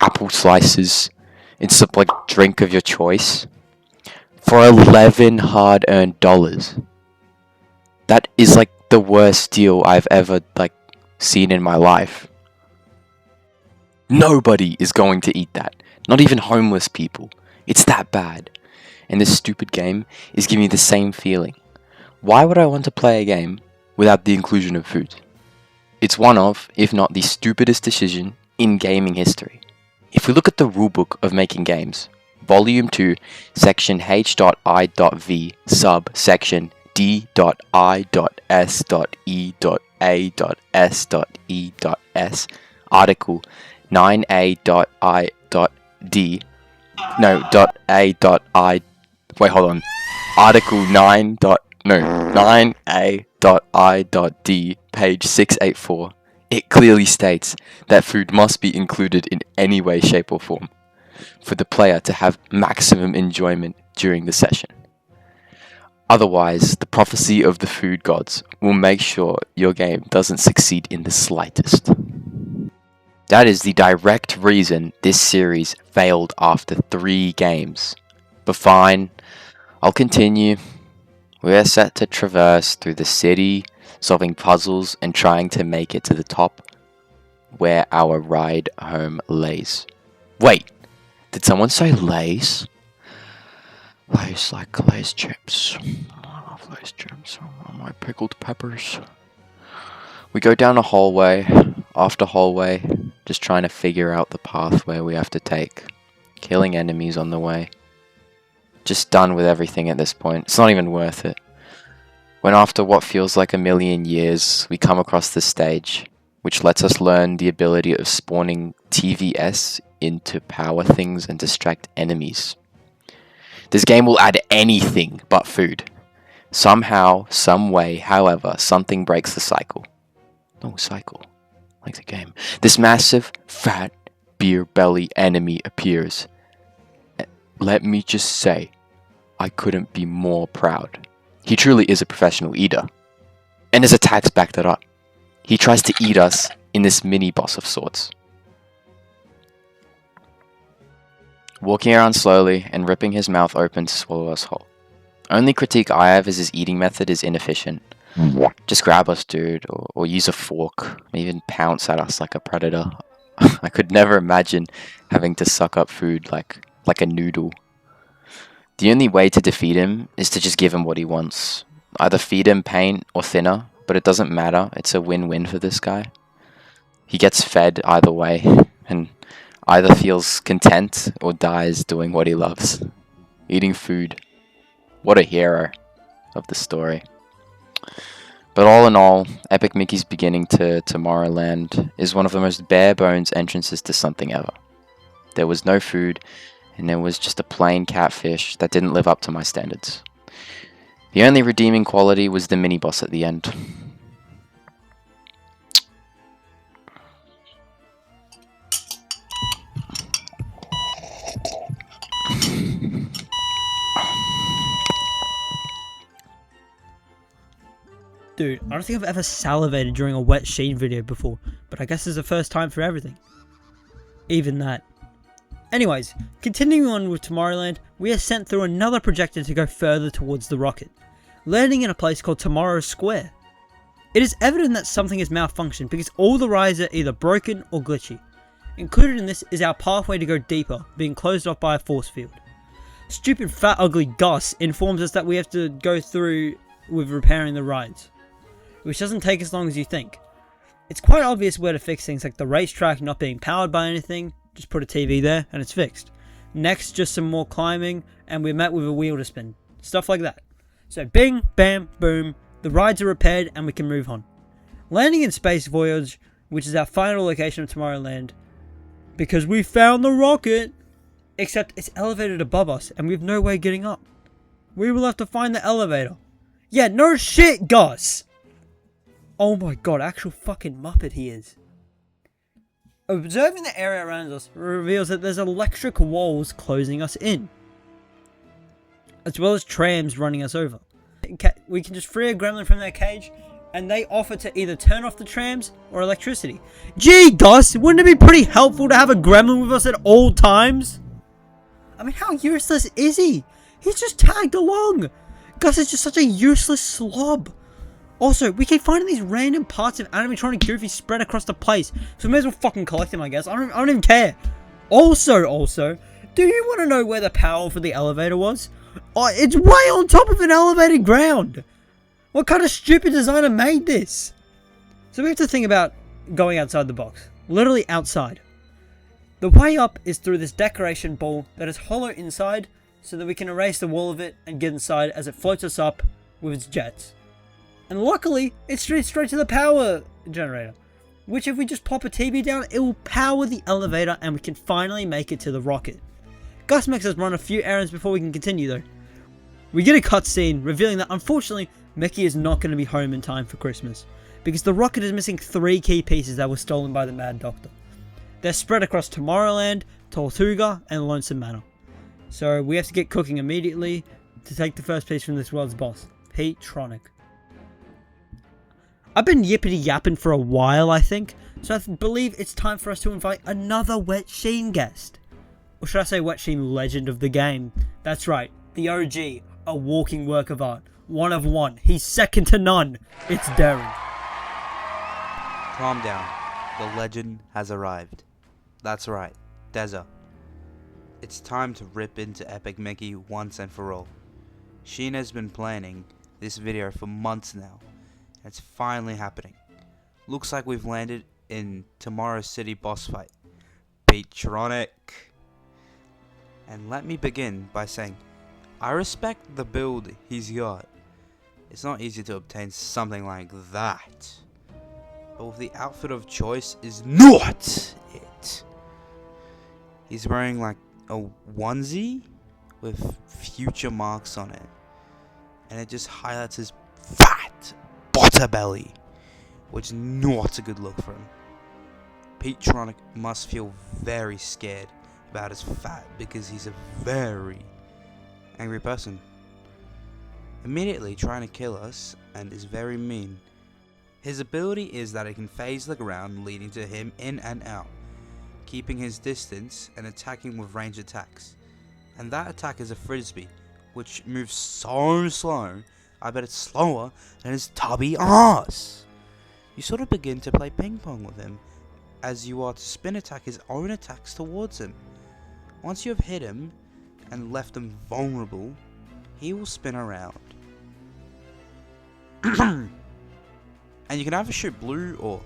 apple slices, and some like drink of your choice for 11 hard-earned dollars. That is like the worst deal I've ever seen in my life. Nobody is going to eat that. Not even homeless people. It's that bad. And this stupid game is giving me the same feeling. Why would I want to play a game without the inclusion of food? It's one of, if not the stupidest decision in gaming history. If we look at the rulebook of making games, Volume 2, Section H.I.V, Subsection D.I.S.E.A.S.E.S, Article 9A.I.D, no, .A.I, wait, hold on, Article 9. 9A 4.I.D, page 684, it clearly states that food must be included in any way, shape, or form for the player to have maximum enjoyment during the session. Otherwise, the prophecy of the food gods will make sure your game doesn't succeed in the slightest. That is the direct reason this series failed after 3 games. But fine, I'll continue. We are set to traverse through the city, solving puzzles and trying to make it to the top where our ride home lays. Wait, did someone say lays? Lays like Lay's chips. I love Lay's chips. Oh, my pickled peppers. We go down a hallway after hallway, just trying to figure out the pathway we have to take. Killing enemies on the way. Just done with everything at this point. It's not even worth it. When after what feels like a million years, we come across this stage, which lets us learn the ability of spawning TVS into power things and distract enemies. This game will add anything but food. Somehow, some way, however, something breaks the cycle. No cycle, like the game. This massive, fat, beer belly enemy appears. Let me just say, I couldn't be more proud. He truly is a professional eater. And his attacks back that up. He tries to eat us in this mini-boss of sorts. Walking around slowly and ripping his mouth open to swallow us whole. Only critique I have is his eating method is inefficient. Just grab us, dude, or use a fork, even pounce at us like a predator. I could never imagine having to suck up food like a noodle. The only way to defeat him is to just give him what he wants. Either feed him pain or thinner, but it doesn't matter. It's a win-win for this guy. He gets fed either way, and either feels content or dies doing what he loves. Eating food. What a hero of the story. But all in all, Epic Mickey's beginning to Tomorrowland is one of the most bare bones entrances to something ever. There was no food, and there was just a plain catfish that didn't live up to my standards. The only redeeming quality was the mini-boss at the end. Dude, I don't think I've ever salivated during a Wet Sheen video before, but I guess it's the first time for everything. Even that. Anyways, continuing on with Tomorrowland, we are sent through another projector to go further towards the rocket, landing in a place called Tomorrow Square. It is evident that something has malfunctioned because all the rides are either broken or glitchy. Included in this is our pathway to go deeper, being closed off by a force field. Stupid fat ugly Gus informs us that we have to go through with repairing the rides, which doesn't take as long as you think. It's quite obvious where to fix things like the racetrack not being powered by anything. Just put a TV there and it's fixed. Next, just some more climbing and we're met with a wheel to spin. Stuff like that. So bing, bam, boom, the rides are repaired and we can move on. Landing in Space Voyage, which is our final location of Tomorrowland, because we found the rocket, except it's elevated above us and we have no way getting up. We will have to find the elevator. Yeah, no shit, Gus! Oh my god, actual fucking Muppet he is. Observing the area around us reveals that there's electric walls closing us in, as well as trams running us over. We can just free a gremlin from their cage, and they offer to either turn off the trams or electricity. Gee, Gus, wouldn't it be pretty helpful to have a gremlin with us at all times? I mean, how useless is he? He's just tagged along. Gus is just such a useless slob. Also, we keep finding these random parts of animatronic Goofy spread across the place, so we may as well fucking collect them, I guess. I don't even care. Also, do you want to know where the power for the elevator was? Oh, it's way on top of an elevated ground. What kind of stupid designer made this? So we have to think about going outside the box. Literally outside. The way up is through this decoration ball that is hollow inside, so that we can erase the wall of it and get inside as it floats us up with its jets. And luckily, it's straight to the power generator, which if we just pop a TV down, it will power the elevator and we can finally make it to the rocket. Gus makes us run a few errands before we can continue though. We get a cutscene revealing that unfortunately, Mickey is not going to be home in time for Christmas because the rocket is missing 3 key pieces that were stolen by the Mad Doctor. They're spread across Tomorrowland, Tortuga, and Lonesome Manor. So we have to get cooking immediately to take the first piece from this world's boss, Pete Tronic. I've been yippity yapping for a while, I think, so I believe it's time for us to invite another Wet Sheen guest. Or should I say Wet Sheen legend of the game? That's right, the OG, a walking work of art. One of one. He's second to none. It's Darren. Calm down. The legend has arrived. That's right, Deza. It's time to rip into Epic Mickey once and for all. Sheen has been planning this video for months now. And it's finally happening. Looks like we've landed in Tomorrow City boss fight. Pete Tronic. And let me begin by saying, I respect the build he's got. It's not easy to obtain something like that. But with the outfit of choice is not it. He's wearing like a onesie with future marks on it. And it just highlights his fat butter belly, which is not a good look for him. Pete Tronic must feel very scared about his fat because he's a very angry person. Immediately trying to kill us and is very mean. His ability is that it can phase the ground, leading to him in and out, keeping his distance and attacking with ranged attacks. And that attack is a frisbee, which moves so slow, I bet it's slower than his tubby ass. You sort of begin to play ping pong with him, as you are to spin attack his own attacks towards him. Once you have hit him and left him vulnerable, he will spin around. And you can either shoot blue or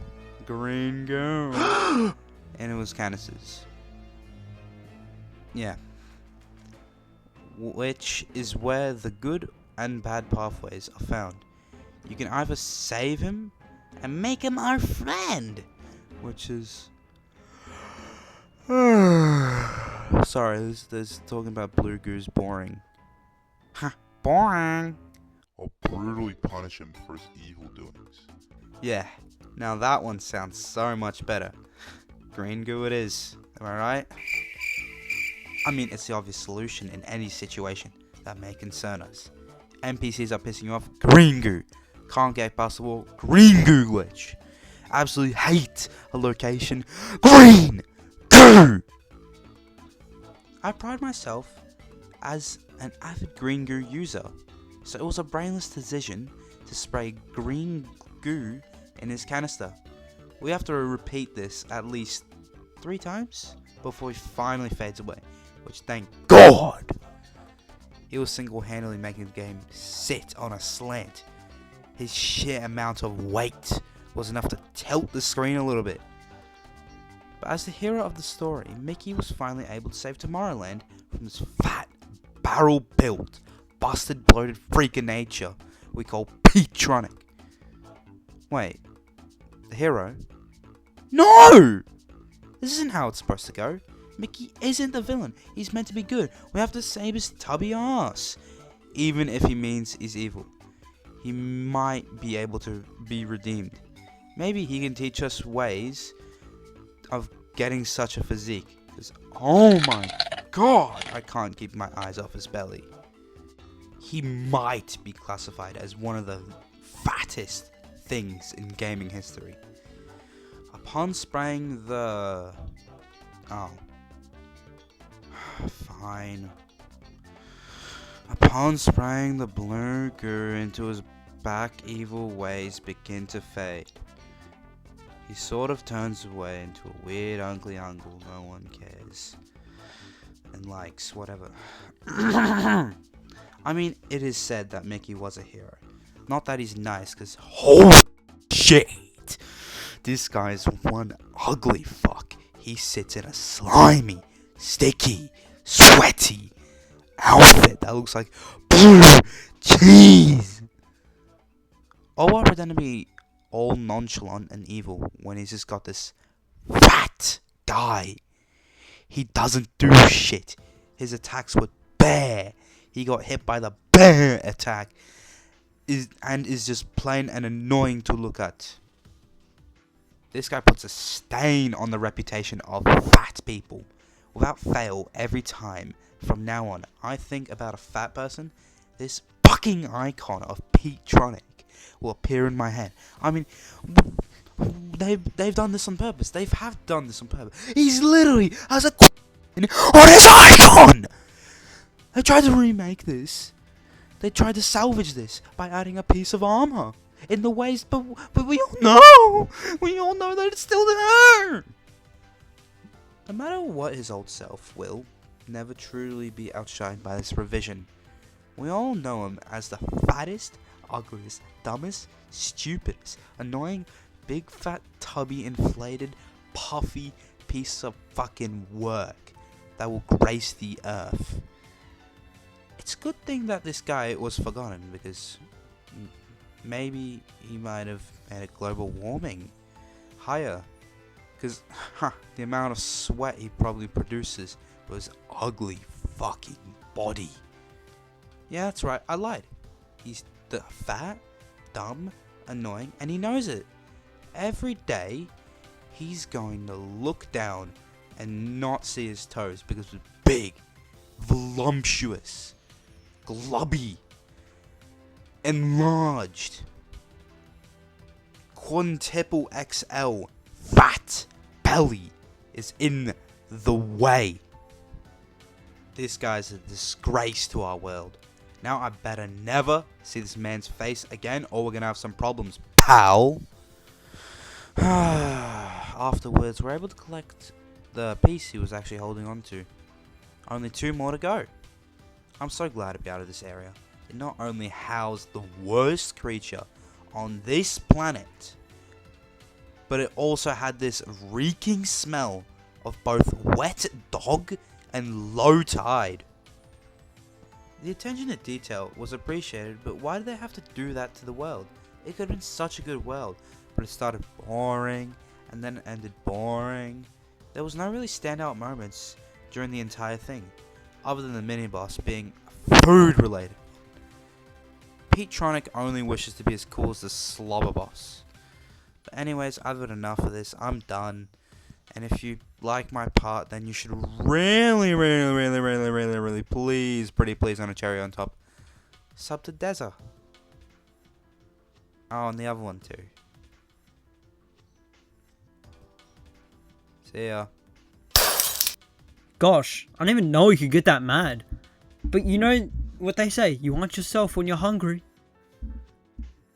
green go into his canisters. Yeah. Which is where the good and bad pathways are found. You can either save him and make him our friend, which is sorry, this talking about blue goo's boring. Ha, boring. I'll brutally punish him for his evil doings. Yeah, now that one sounds so much better. Green goo it is, am I right? I mean, it's the obvious solution in any situation that may concern us. NPCs are pissing you off, green goo. Can't get past the wall, green goo glitch. Absolutely hate a location, green goo. I pride myself as an avid green goo user, so it was a brainless decision to spray green goo in his canister. We have to repeat this at least 3 times before he finally fades away, which thank God! He was single-handedly making the game sit on a slant. His sheer amount of weight was enough to tilt the screen a little bit. But as the hero of the story, Mickey was finally able to save Tomorrowland from this fat, barrel-built, busted, bloated freak of nature we call Pete Tronic. Wait, the hero? No! This isn't how it's supposed to go. Mickey isn't the villain. He's meant to be good. We have to save his tubby ass. Even if he means he's evil. He might be able to be redeemed. Maybe he can teach us ways of getting such a physique. Because, oh my God, I can't keep my eyes off his belly. He might be classified as one of the fattest things in gaming history. Upon spraying the... Oh. Fine. Upon spraying the blue goo into his back, evil ways begin to fade. He sort of turns away into a weird, ugly uncle no one cares and likes, whatever. I mean, it is said that Mickey was a hero. Not that he's nice, because holy shit! This guy is one ugly fuck. He sits in a slimy, sticky, sweaty outfit that looks like blue cheese. All while pretending to be all nonchalant and evil when he's just got this fat guy. He doesn't do shit. His attacks were bear. He got hit by the bear attack is just plain and annoying to look at. This guy puts a stain on the reputation of fat people. Without fail, every time from now on I think about a fat person, this fucking icon of Peatronic will appear in my head. I mean, they've done this on purpose. They have done this on purpose. He's literally has a on his icon. They tried to remake this. They tried to salvage this by adding a piece of armor in the waist, but we all know that it's still there. No matter what his old self will never truly be outshined by this revision. We all know him as the fattest, ugliest, dumbest, stupidest, annoying, big fat, tubby, inflated, puffy piece of fucking work that will grace the earth. It's a good thing that this guy was forgotten, because maybe he might have made global warming higher. Because the amount of sweat he probably produces was ugly fucking body. Yeah, that's right, I lied. He's fat, dumb, annoying, and he knows it. Every day, he's going to look down and not see his toes because it's big, voluptuous, glubby, enlarged, quintuple XL, fat belly is in the way. This guy's a disgrace to our world. Now I better never see this man's face again, or we're gonna have some problems, pal. Afterwards, we're able to collect the piece he was actually holding on to. Only 2 more to go. I'm so glad to be out of this area. It not only housed the worst creature on this planet, but it also had this reeking smell of both wet dog and low tide. The attention to detail was appreciated, but why did they have to do that to the world? It could have been such a good world, but it started boring, and then it ended boring. There was no really standout moments during the entire thing, other than the mini-boss being food related. Peatronic only wishes to be as cool as the Slobber Boss. But anyways, I've had enough of this, I'm done. And if you like my part, then you should really please, pretty please, on a cherry on top, sub to Deza. Oh, and the other one too. See ya. Gosh, I didn't even know you could get that mad. But you know what they say, you want yourself when you're hungry.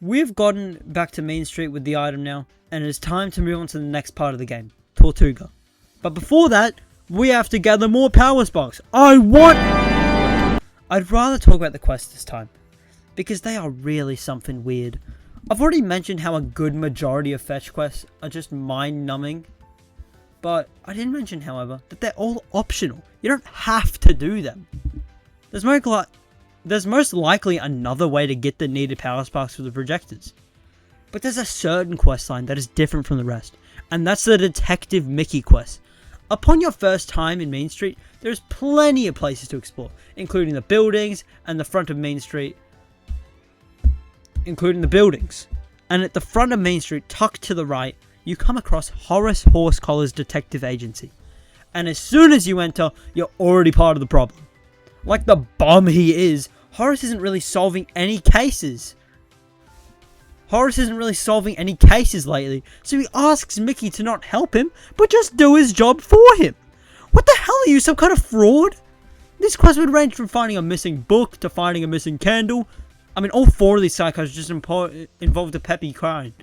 We've gotten back to Main Street with the item now, and it is time to move on to the next part of the game, Tortuga. But before that, we have to gather more power sparks. I'd rather talk about the quests this time, because they are really something weird. I've already mentioned how a good majority of fetch quests are just mind-numbing, but I didn't mention, however, that they're all optional. You don't have to do them. There's most likely another way to get the needed power sparks for the projectors. But there's a certain quest line that is different from the rest, and that's the Detective Mickey quest. Upon your first time in Main Street, there's plenty of places to explore, including the buildings and the front of Main Street. And at the front of Main Street, tucked to the right, you come across Horace Horsecollar's detective agency. And as soon as you enter, you're already part of the problem. Like the bum he is, Horace isn't really solving any cases. Lately, so he asks Mickey to not help him, but just do his job for him. What the hell are you, some kind of fraud? This quest would range from finding a missing book to finding a missing candle. I mean, all 4 of these side quests just involved a petty crime.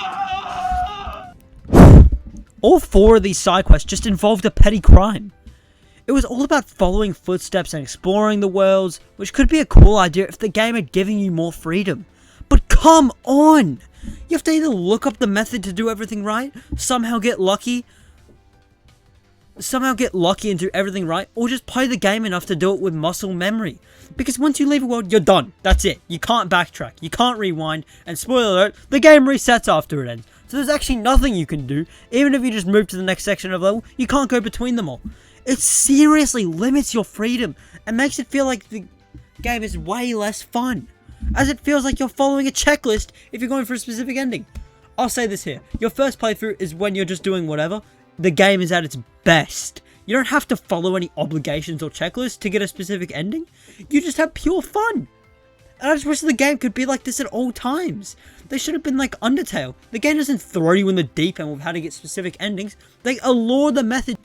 All 4 of these side quests just involved a petty crime. It was all about following footsteps and exploring the worlds, which could be a cool idea if the game had given you more freedom. But come on! You have to either look up the method to do everything right, somehow get lucky and do everything right, or just play the game enough to do it with muscle memory. Because once you leave a world, you're done. That's it. You can't backtrack, you can't rewind, and spoiler alert, the game resets after it ends. So there's actually nothing you can do. Even if you just move to the next section of the level, you can't go between them all. It seriously limits your freedom and makes it feel like the game is way less fun. as it feels like you're following a checklist if you're going for a specific ending. I'll say this here, your first playthrough is when you're just doing whatever. The game is at its best. You don't have to follow any obligations or checklists to get a specific ending. You just have pure fun. And I just wish the game could be like this at all times. They should have been like Undertale. The game doesn't throw you in the deep end with how to get specific endings. They allure the method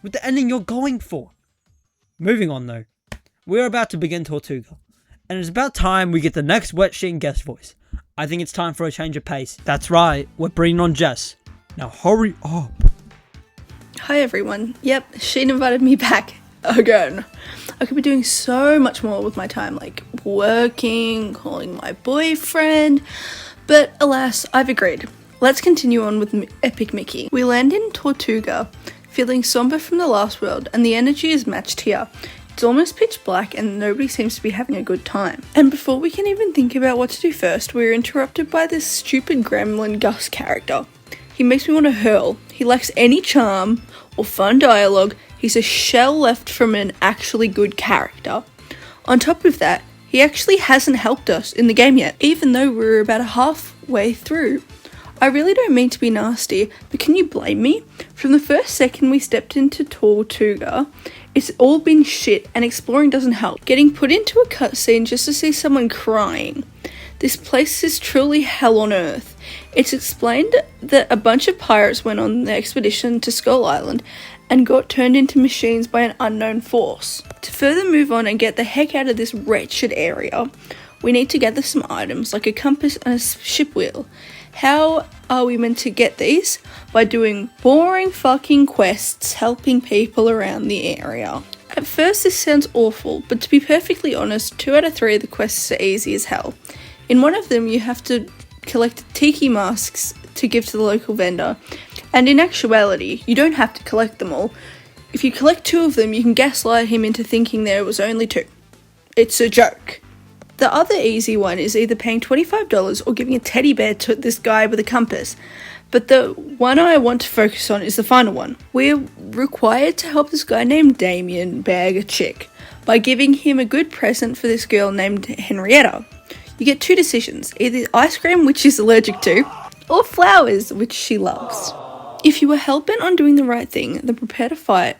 with the ending you're going for. Moving on though. We're about to begin Tortuga. And it's about time we get the next Wet Sheen guest voice. I think it's time for a change of pace. That's right, we're bringing on Jess. Now hurry up. Hi everyone. Yep, Sheen invited me back again. I could be doing so much more with my time, like working, calling my boyfriend, but alas, I've agreed. Let's continue on with Epic Mickey. We land in Tortuga, feeling somber from the last world, and the energy is matched here. It's almost pitch black and nobody seems to be having a good time. And before we can even think about what to do first, we're interrupted by this stupid gremlin Gus character. He makes me want to hurl. He lacks any charm or fun dialogue. He's a shell left from an actually good character. On top of that, he actually hasn't helped us in the game yet, even though we're about halfway through. I really don't mean to be nasty, but can you blame me? From the first second we stepped into Tortuga, it's all been shit and exploring doesn't help. Getting put into a cutscene just to see someone crying. This place is truly hell on earth. It's explained that a bunch of pirates went on the expedition to Skull Island and got turned into machines by an unknown force. To further move on and get the heck out of this wretched area, we need to gather some items like a compass and a ship wheel. How are we meant to get these? By doing boring fucking quests helping people around the area. At first this sounds awful, but to be perfectly honest, 2 out of 3 of the quests are easy as hell. In one of them you have to collect tiki masks to give to the local vendor, and in actuality you don't have to collect them all. If you collect 2 of them you can gaslight him into thinking there was only 2. It's a joke. The other easy one is either paying $25 or giving a teddy bear to this guy with a compass. But the one I want to focus on is the final one. We're required to help this guy named Damien bag a chick by giving him a good present for this girl named Henrietta. You get 2 decisions, either ice cream, which she's allergic to, or flowers, which she loves. If you were hell-bent on doing the right thing, then prepare to fight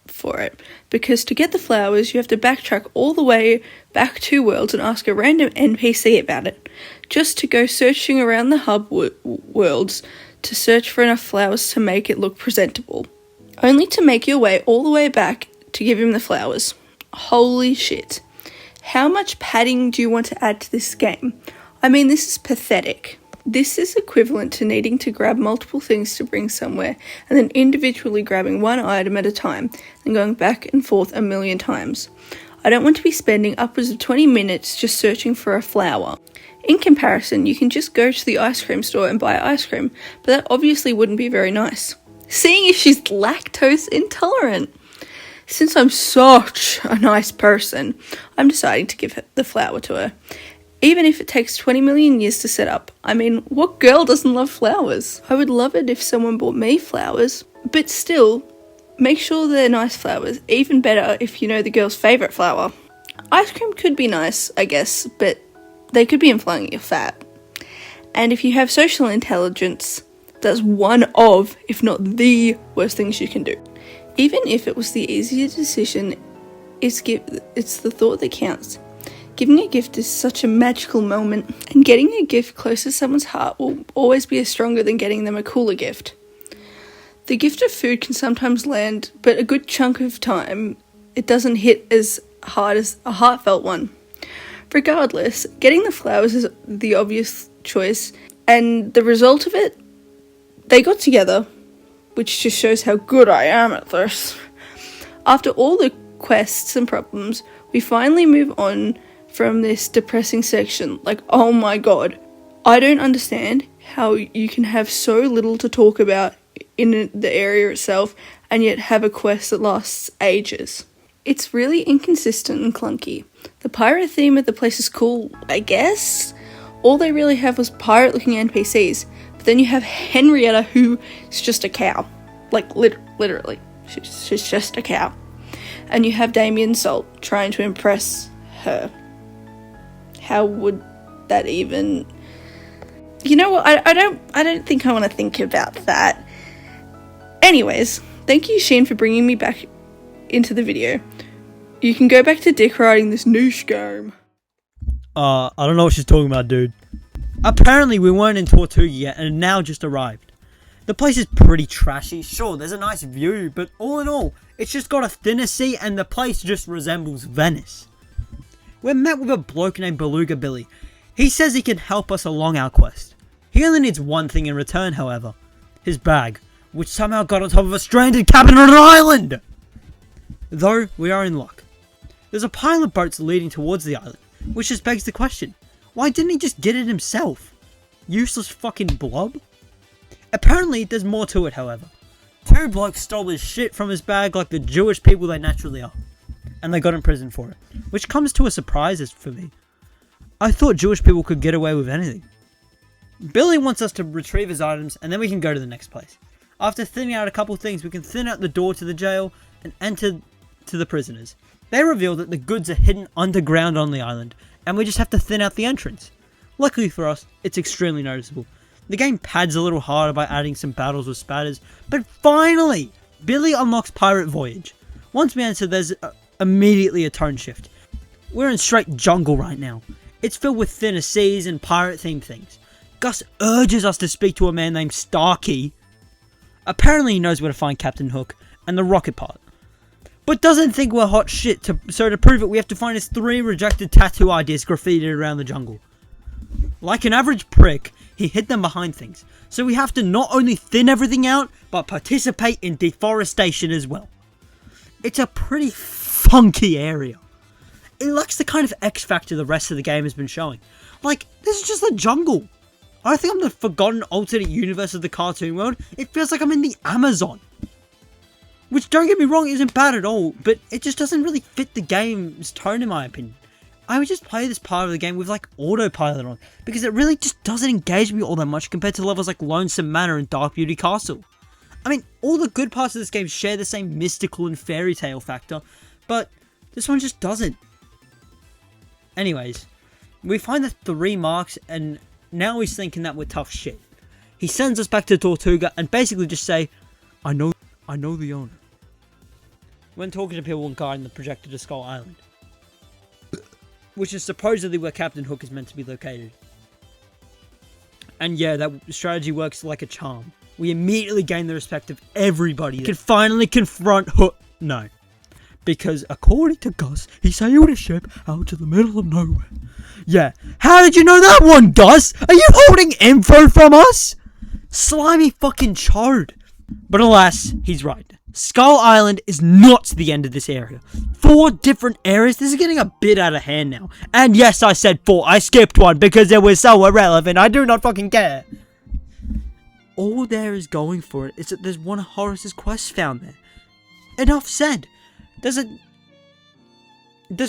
for it, because to get the flowers you have to backtrack all the way back 2 worlds and ask a random NPC about it, just to go searching around the hub worlds to search for enough flowers to make it look presentable, only to make your way all the way back to give him the flowers. Holy shit. How much padding do you want to add to this game? I mean, this is pathetic. This is equivalent to needing to grab multiple things to bring somewhere and then individually grabbing one item at a time and going back and forth a million times. I don't want to be spending upwards of 20 minutes just searching for a flower. In comparison, you can just go to the ice cream store and buy ice cream, but that obviously wouldn't be very nice. Seeing if she's lactose intolerant. Since I'm such a nice person, I'm deciding to give the flower to her. Even if it takes 20 million years to set up. I mean, what girl doesn't love flowers? I would love it if someone bought me flowers, but still, make sure they're nice flowers. Even better if you know the girl's favourite flower. Ice cream could be nice, I guess, but they could be implying you're fat. And if you have social intelligence, that's one of, if not the worst things you can do. Even if it was the easier decision, it's the thought that counts. Giving a gift is such a magical moment, and getting a gift close to someone's heart will always be stronger than getting them a cooler gift. The gift of food can sometimes land, but a good chunk of time, it doesn't hit as hard as a heartfelt one. Regardless, getting the flowers is the obvious choice, and the result of it, they got together, which just shows how good I am at this. After all the quests and problems, we finally move on from this depressing section. Like, oh my god, I don't understand how you can have so little to talk about in the area itself and yet have a quest that lasts ages. It's really inconsistent and clunky. The pirate theme of the place is cool, I guess. All they really have was pirate looking NPCs, but then you have Henrietta, who is just a cow. Like, literally, she's just a cow. And you have Damien Salt trying to impress her. how would that even... You know what, I don't think I want to think about that. Anyways, thank you, Sheen, for bringing me back into the video. You can go back to dick riding this niche game. I don't know what she's talking about, dude. Apparently we weren't in Tortuga yet and now just arrived. The place is pretty trashy. Sure, there's a nice view, but all in all, it's just got a thinner sea and the place just resembles Venice. We're met with a bloke named Beluga Billy. He says he can help us along our quest. He only needs one thing in return, however. His bag, which somehow got on top of a stranded cabin on an island! Though, we are in luck. There's a pile of boats leading towards the island, which just begs the question, why didn't he just get it himself? Useless fucking blob? Apparently, there's more to it, however. Two blokes stole his shit from his bag like the Jewish people they naturally are. And they got in prison for it. Which comes to a surprise for me. I thought Jewish people could get away with anything. Billy wants us to retrieve his items and then we can go to the next place. After thinning out a couple things, we can thin out the door to the jail and enter to the prisoners. They reveal that the goods are hidden underground on the island, and we just have to thin out the entrance. Luckily for us, it's extremely noticeable. The game pads a little harder by adding some battles with spatters, but finally, Billy unlocks Pirate Voyage. Once we enter, there's immediately a tone shift. We're in straight jungle right now. It's filled with thinner seas and pirate-themed things. Gus urges us to speak to a man named Starkey. Apparently he knows where to find Captain Hook and the rocket part. But doesn't think we're hot shit, so to prove it we have to find his 3 rejected tattoo ideas graffitied around the jungle. Like an average prick, he hid them behind things, so we have to not only thin everything out, but participate in deforestation as well. It's a pretty funky area. It lacks the kind of X factor the rest of the game has been showing. Like, this is just a jungle. I don't think I'm the forgotten alternate universe of the cartoon world. It feels like I'm in the Amazon. Which, don't get me wrong, isn't bad at all, but it just doesn't really fit the game's tone in my opinion. I would just play this part of the game with like autopilot on, because it really just doesn't engage me all that much compared to levels like Lonesome Manor and Dark Beauty Castle. I mean, all the good parts of this game share the same mystical and fairy tale factor, but this one just doesn't. Anyways, we find the 3 marks and now he's thinking that we're tough shit. He sends us back to Tortuga and basically just say, I know the owner. When talking to people in guarding the projector to Skull Island, which is supposedly where Captain Hook is meant to be located. And yeah, that strategy works like a charm. We immediately gain the respect of everybody. We can finally confront Hook. No. Because according to Gus, he sailed a ship out to the middle of nowhere. Yeah, how did you know that one, Gus? Are you holding info from us? Slimy fucking chode. But alas, he's right. Skull Island is not the end of this area. 4 different areas? This is getting a bit out of hand now. And yes, I said 4. I skipped one because it was so irrelevant. I do not fucking care. All there is going for it is that there's one of Horace's quests found there. Enough said. There's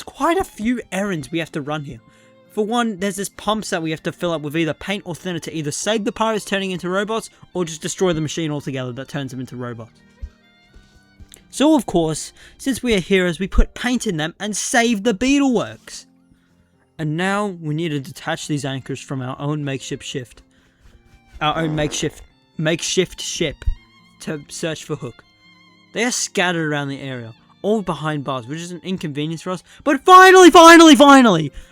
quite a few errands we have to run here. For one, there's this pumps that we have to fill up with either paint or thinner to either save the pirates turning into robots, or just destroy the machine altogether that turns them into robots. So of course, since we are heroes, we put paint in them and save the beetleworks. And now we need to detach these anchors from our own makeshift ship to search for Hook. They are scattered around the area, all behind bars, which is an inconvenience for us. But finally,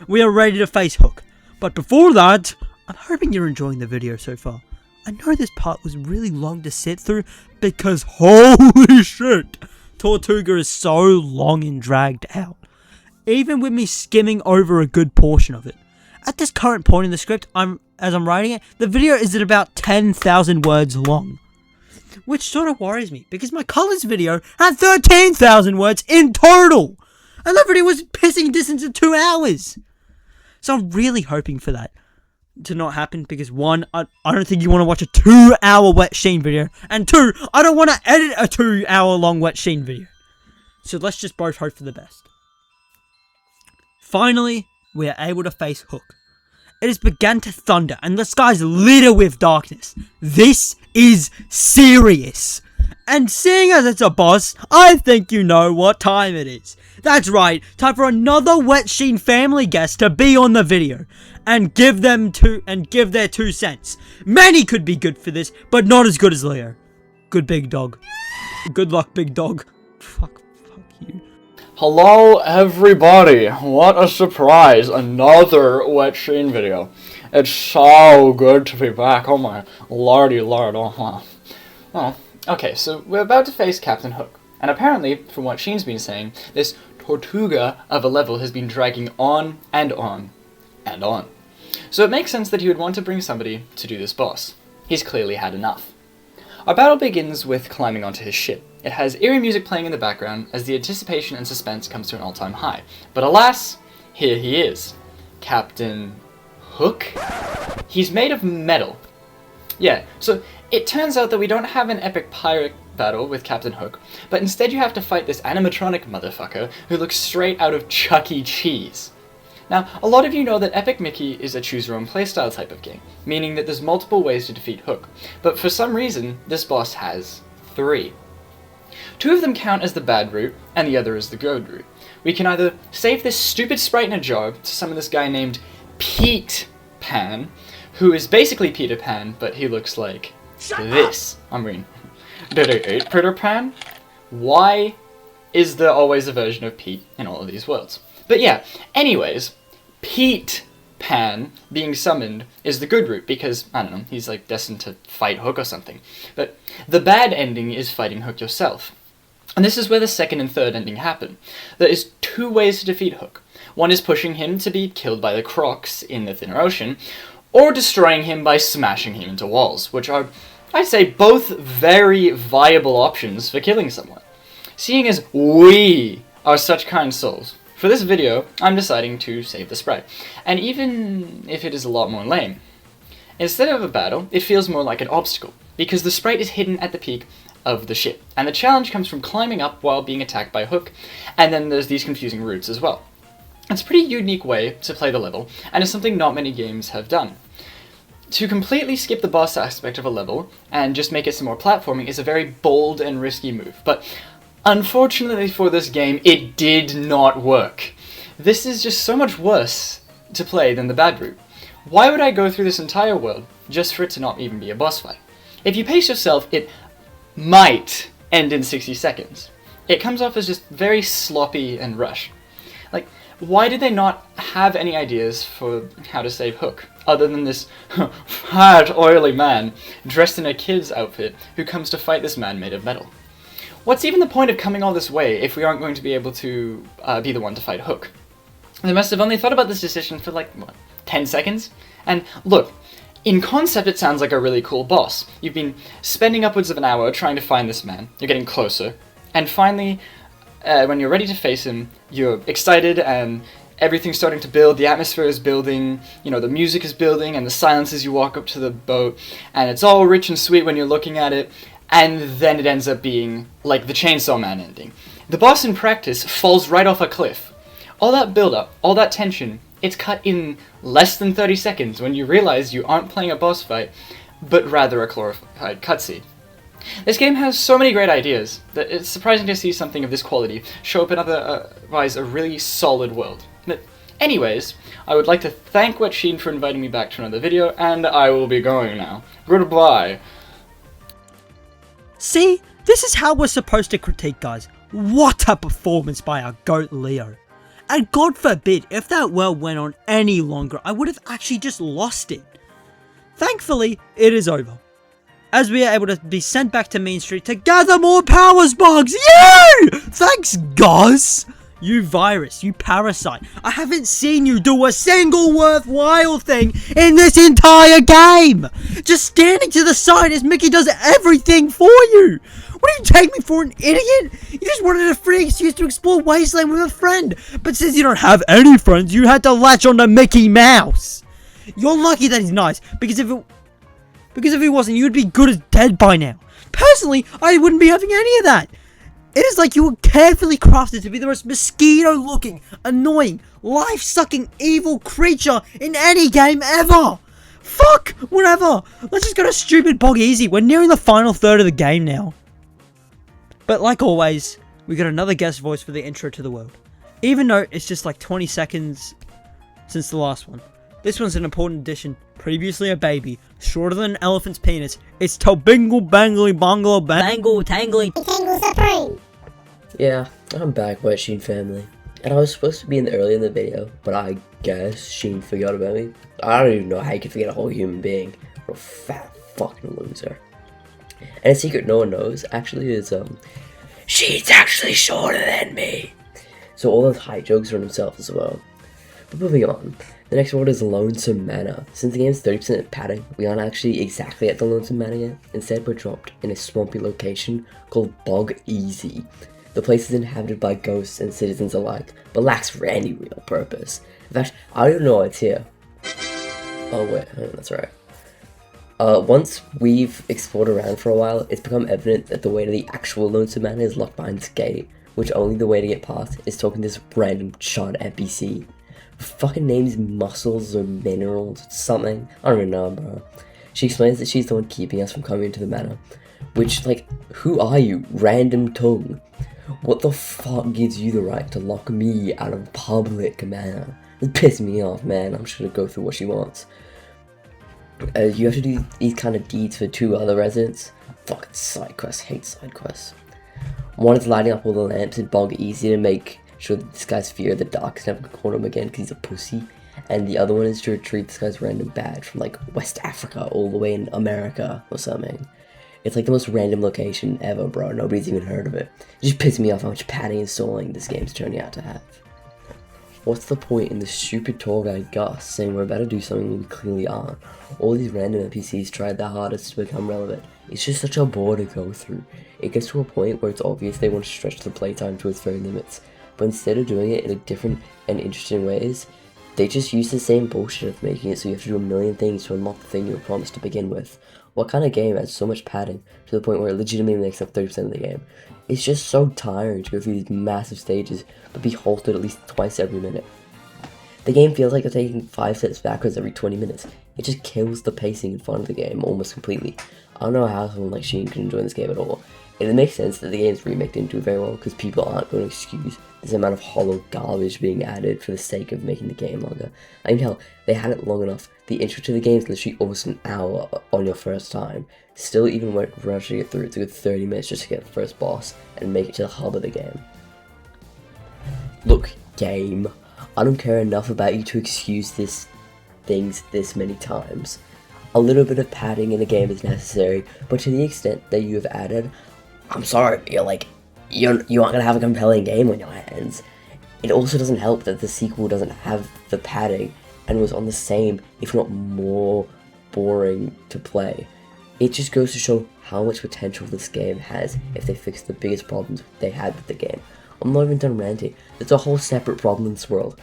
we are ready to face Hook. But before that, I'm hoping you're enjoying the video so far. I know this part was really long to sit through, because holy shit, Tortuga is so long and dragged out. Even with me skimming over a good portion of it. At this current point in the script, as I'm writing it, the video is at about 10,000 words long. Which sort of worries me, because my Colors video had 13,000 words in total! And that video was pissing distance of 2 hours! So I'm really hoping for that to not happen, because 1, I don't think you want to watch a 2-hour Wet Sheen video, and 2, I don't want to edit a 2-hour long Wet Sheen video. So let's just both hope for the best. Finally, we are able to face Hook. It has begun to thunder, and the skies litter with darkness. This is serious. And seeing as it's a boss, I think you know what time it is. That's right, time for another Wet Sheen family guest to be on the video and give their 2 cents. Many could be good for this, but not as good as Leo. Good big dog. Good luck, big dog. Fuck you. Hello everybody, what a surprise, another Wet Sheen video. It's so good to be back, oh my lordy lord, oh wow. Well, okay, so we're about to face Captain Hook, and apparently, from what Sheen's been saying, this Tortuga of a level has been dragging on and on and on. So it makes sense that he would want to bring somebody to do this boss. He's clearly had enough. Our battle begins with climbing onto his ship. It has eerie music playing in the background as the anticipation and suspense comes to an all-time high. But alas, here he is. Captain Hook? He's made of metal. Yeah, so it turns out that we don't have an epic pirate battle with Captain Hook, but instead you have to fight this animatronic motherfucker who looks straight out of Chuck E. Cheese. Now, a lot of you know that Epic Mickey is a choose-your-own playstyle type of game, meaning that there's multiple ways to defeat Hook, but for some reason, this boss has 3. 2 of them count as the bad route, and the other is the good route. We can either save this stupid sprite in a jar to summon this guy named Pete Pan, who is basically Peter Pan, but he looks like this. I mean, did I eat Peter Pan? Why is there always a version of Pete in all of these worlds? But yeah, anyways, Pete Pan being summoned is the good route because, I don't know, he's like destined to fight Hook or something. But the bad ending is fighting Hook yourself. And this is where the second and third ending happen. There is 2 ways to defeat Hook. One is pushing him to be killed by the Crocs in the Thinner Ocean, or destroying him by smashing him into walls, which are, I'd say, both very viable options for killing someone. Seeing as we are such kind souls, for this video, I'm deciding to save the sprite, and even if it is a lot more lame. Instead of a battle, it feels more like an obstacle, because the sprite is hidden at the peak of the ship, and the challenge comes from climbing up while being attacked by Hook, and then there's these confusing routes as well. It's a pretty unique way to play the level, and it's something not many games have done. To completely skip the boss aspect of a level, and just make it some more platforming, is a very bold and risky move, but unfortunately for this game, it did not work. This is just so much worse to play than the bad route. Why would I go through this entire world just for it to not even be a boss fight? If you pace yourself, it might end in 60 seconds. It comes off as just very sloppy and rushed. Like, why did they not have any ideas for how to save Hook, other than this fat, oily man dressed in a kid's outfit who comes to fight this man made of metal? What's even the point of coming all this way if we aren't going to be able to be the one to fight Hook? They must have only thought about this decision for like, what, 10 seconds? And look, in concept it sounds like a really cool boss. You've been spending upwards of an hour trying to find this man, you're getting closer, and finally, when you're ready to face him, you're excited and everything's starting to build, the atmosphere is building, you know, the music is building, and the silence as you walk up to the boat, and it's all rich and sweet when you're looking at it, and then it ends up being like the Chainsaw Man ending. The boss in practice falls right off a cliff. All that build-up, all that tension, it's cut in less than 30 seconds when you realize you aren't playing a boss fight, but rather a glorified cutscene. This game has so many great ideas that it's surprising to see something of this quality show up in otherwise a really solid world. But anyways, I would like to thank Wet Sheen for inviting me back to another video, and I will be going now. Goodbye. See, this is how we're supposed to critique, guys. What a performance by our GOAT Leo. And God forbid, if that world went on any longer, I would have actually just lost it. Thankfully, it is over, as we are able to be sent back to Mean Street to gather more power sparks. Yay! Thanks, Gus! You virus, you parasite. I haven't seen you do a single worthwhile thing in this entire game! Just standing to the side as Mickey does everything for you! What do you take me for, an idiot? You just wanted a free excuse to explore Wasteland with a friend, but since you don't have any friends, you had to latch onto Mickey Mouse! You're lucky that he's nice, because if he wasn't, you'd be good as dead by now. Personally, I wouldn't be having any of that. It is like you were carefully crafted to be the most mosquito-looking, annoying, life-sucking, evil creature in any game ever. Fuck, whatever. Let's just go to stupid Bog Easy. We're nearing the final third of the game now. But like always, we got another guest voice for the intro to the world. Even though it's just like 20 seconds since the last one. This one's an important addition. Previously a baby, shorter than an elephant's penis. It's Tobingle Bangly Bongolo Bangle Tangly Tangle Supreme! Yeah, I'm back, Wet Sheen family. And I was supposed to be in early in the video, but I guess Sheen forgot about me. I don't even know how you can forget a whole human being. What a fat fucking loser. And a secret no one knows, actually, is, Sheen's actually shorter than me. So all those height jokes are on himself as well. But moving on, the next word is Lonesome Manor. Since the game's 30% padding, we aren't actually exactly at the Lonesome Manor yet. Instead, we're dropped in a swampy location called Bog Easy. The place is inhabited by ghosts and citizens alike, but lacks for any real purpose. In fact, I don't even know why it's here. Oh wait, that's right. Once we've explored around for a while, it's become evident that the way to the actual Lonesome Manor is locked behind this gate, which only the way to get past is talking to this random chart NPC. Fucking names Muscles or Minerals or something. I don't even know, bro. She explains that she's the one keeping us from coming into the manor. Which, like, who are you? Random tongue. What the fuck gives you the right to lock me out of public manor? It pisses me off, man. I'm just gonna go through what she wants. You have to do these kind of deeds for 2 other residents. Fucking side quests. Hate side quests. One is lighting up all the lamps in Bog Easy to make sure that this guy's fear of the dark is never gonna call him again because he's a pussy. And the other one is to retrieve this guy's random badge from like West Africa all the way in America or something. It's like the most random location ever, bro. Nobody's even heard of it. It just pisses me off how much padding and stalling this game's turning out to have. What's the point in the stupid tour guide Gus saying we're about to do something we clearly aren't? All these random NPCs tried their hardest to become relevant. It's just such a bore to go through. It gets to a point where it's obvious they want to stretch the playtime to its very limits. But instead of doing it in a different and interesting ways, they just use the same bullshit of making it so you have to do a million things to unlock the thing you were promised to begin with. What kind of game has so much padding to the point where it legitimately makes up 30% of the game? It's just so tiring to go through these massive stages but be halted at least twice every minute. The game feels like they're taking 5 steps backwards every 20 minutes. It just kills the pacing and fun of the game almost completely. I don't know how someone like Sheen can enjoy this game at all. It makes sense that the game's remake didn't do very well because people aren't going to excuse this amount of hollow garbage being added for the sake of making the game longer. I mean, hell, they had it long enough. The intro to the game is literally almost an hour on your first time. Still, even when we're actually get through, it's a good 30 minutes just to get the first boss and make it to the hub of the game. Look, game, I don't care enough about you to excuse things this many times. A little bit of padding in a game is necessary, but to the extent that you have added, I'm sorry, you aren't gonna have a compelling game on your hands. It also doesn't help that the sequel doesn't have the padding and was on the same, if not more, boring to play. It just goes to show how much potential this game has if they fix the biggest problems they had with the game. I'm not even done ranting. There's a whole separate problem in this world.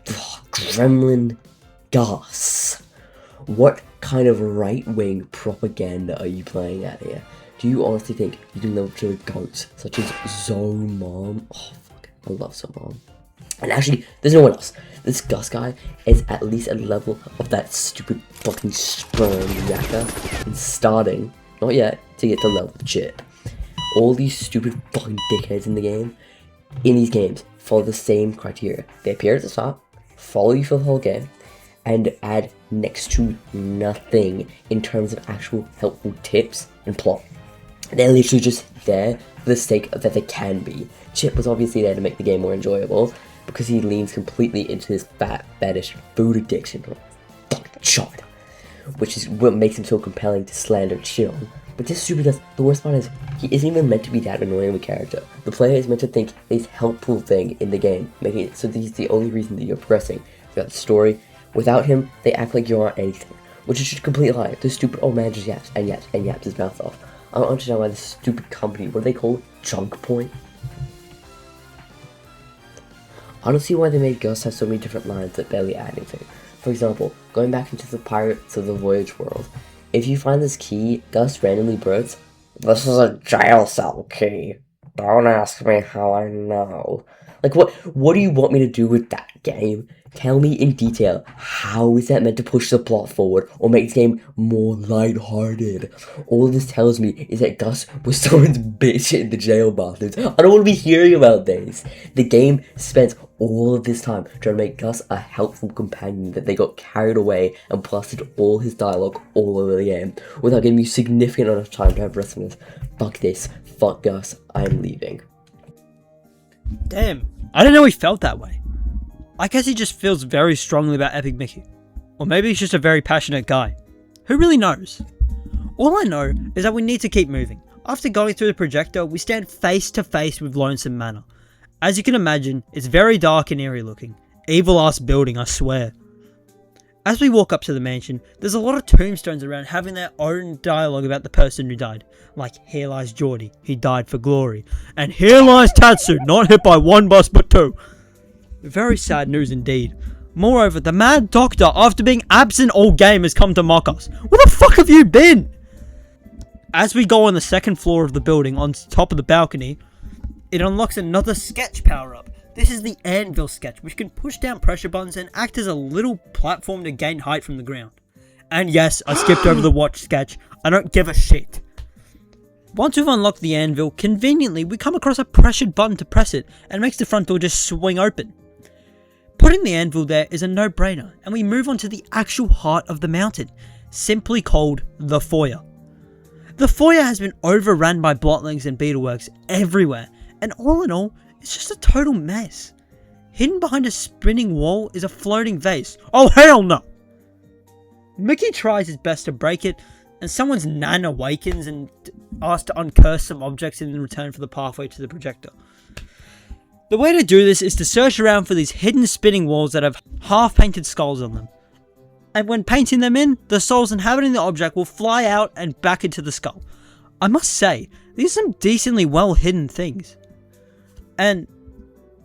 Gremlin Gus. What kind of right-wing propaganda are you playing at here? Do you honestly think you can live up to goats such as Zomom? Oh fuck, I love Zomom. And actually, there's no one else. This Gus guy is at least at the level of that stupid fucking sperm yacker and starting, not yet, to get to level Chip. All these stupid fucking dickheads in these games, follow the same criteria. They appear at the top, follow you for the whole game, and add next to nothing in terms of actual helpful tips and plot. They're literally just there for the sake of that they can be. Chip was obviously there to make the game more enjoyable because he leans completely into his fat, fetish food addiction or fucking chart, which is what makes him so compelling to slander Chip on. But this stupid Gus, the worst part is, he isn't even meant to be that annoying of a character. The player is meant to think this helpful thing in the game, making it so that he's the only reason that you're progressing throughout the story. Without him, they act like you aren't anything, which is just a complete lie. This stupid old man just yaps and yaps and yaps his mouth off. I don't understand why this stupid company, what do they call it? Junk Point? I don't see why they made Gus have so many different lines that barely add anything. For example, going back into the Pirates of the Voyage world, if you find this key, Gus randomly blurts, "This is a jail cell key. Don't ask me how I know." Like, what do you want me to do with that game? Tell me in detail, how is that meant to push the plot forward or make the game more lighthearted? All this tells me is that Gus was someone's bitch in the jail bathrooms. I don't want to be hearing about this. The game spent all of this time trying to make Gus a helpful companion that they got carried away and plastered all his dialogue all over the game without giving you significant enough time to have restfulness. Fuck this. Fuck Gus. I'm leaving. Damn, I didn't know he felt that way. I guess he just feels very strongly about Epic Mickey. Or maybe he's just a very passionate guy. Who really knows? All I know is that we need to keep moving. After going through the projector, we stand face to face with Lonesome Manor. As you can imagine, it's very dark and eerie looking. Evil ass building, I swear. As we walk up to the mansion, there's a lot of tombstones around having their own dialogue about the person who died. Like, here lies Geordie, he died for glory. And here lies Tatsu, not hit by one bus but two. Very sad news indeed. Moreover, the Mad Doctor, after being absent all game, has come to mock us. Where the fuck have you been? As we go on the second floor of the building, on top of the balcony, it unlocks another sketch power-up. This is the Anvil sketch, which can push down pressure buttons and act as a little platform to gain height from the ground. And yes, I skipped over the watch sketch. I don't give a shit. Once we've unlocked the Anvil, conveniently we come across a pressured button to press it, and it makes the front door just swing open. Putting the Anvil there is a no-brainer, and we move on to the actual heart of the mountain, simply called the Foyer. The Foyer has been overrun by blotlings and beetleworks everywhere, and all in all, it's just a total mess. Hidden behind a spinning wall is a floating vase. Oh hell no! Mickey tries his best to break it, and someone's nan awakens and asks to uncurse some objects in return for the pathway to the projector. The way to do this is to search around for these hidden spinning walls that have half-painted skulls on them. And when painting them in, the souls inhabiting the object will fly out and back into the skull. I must say, these are some decently well-hidden things. And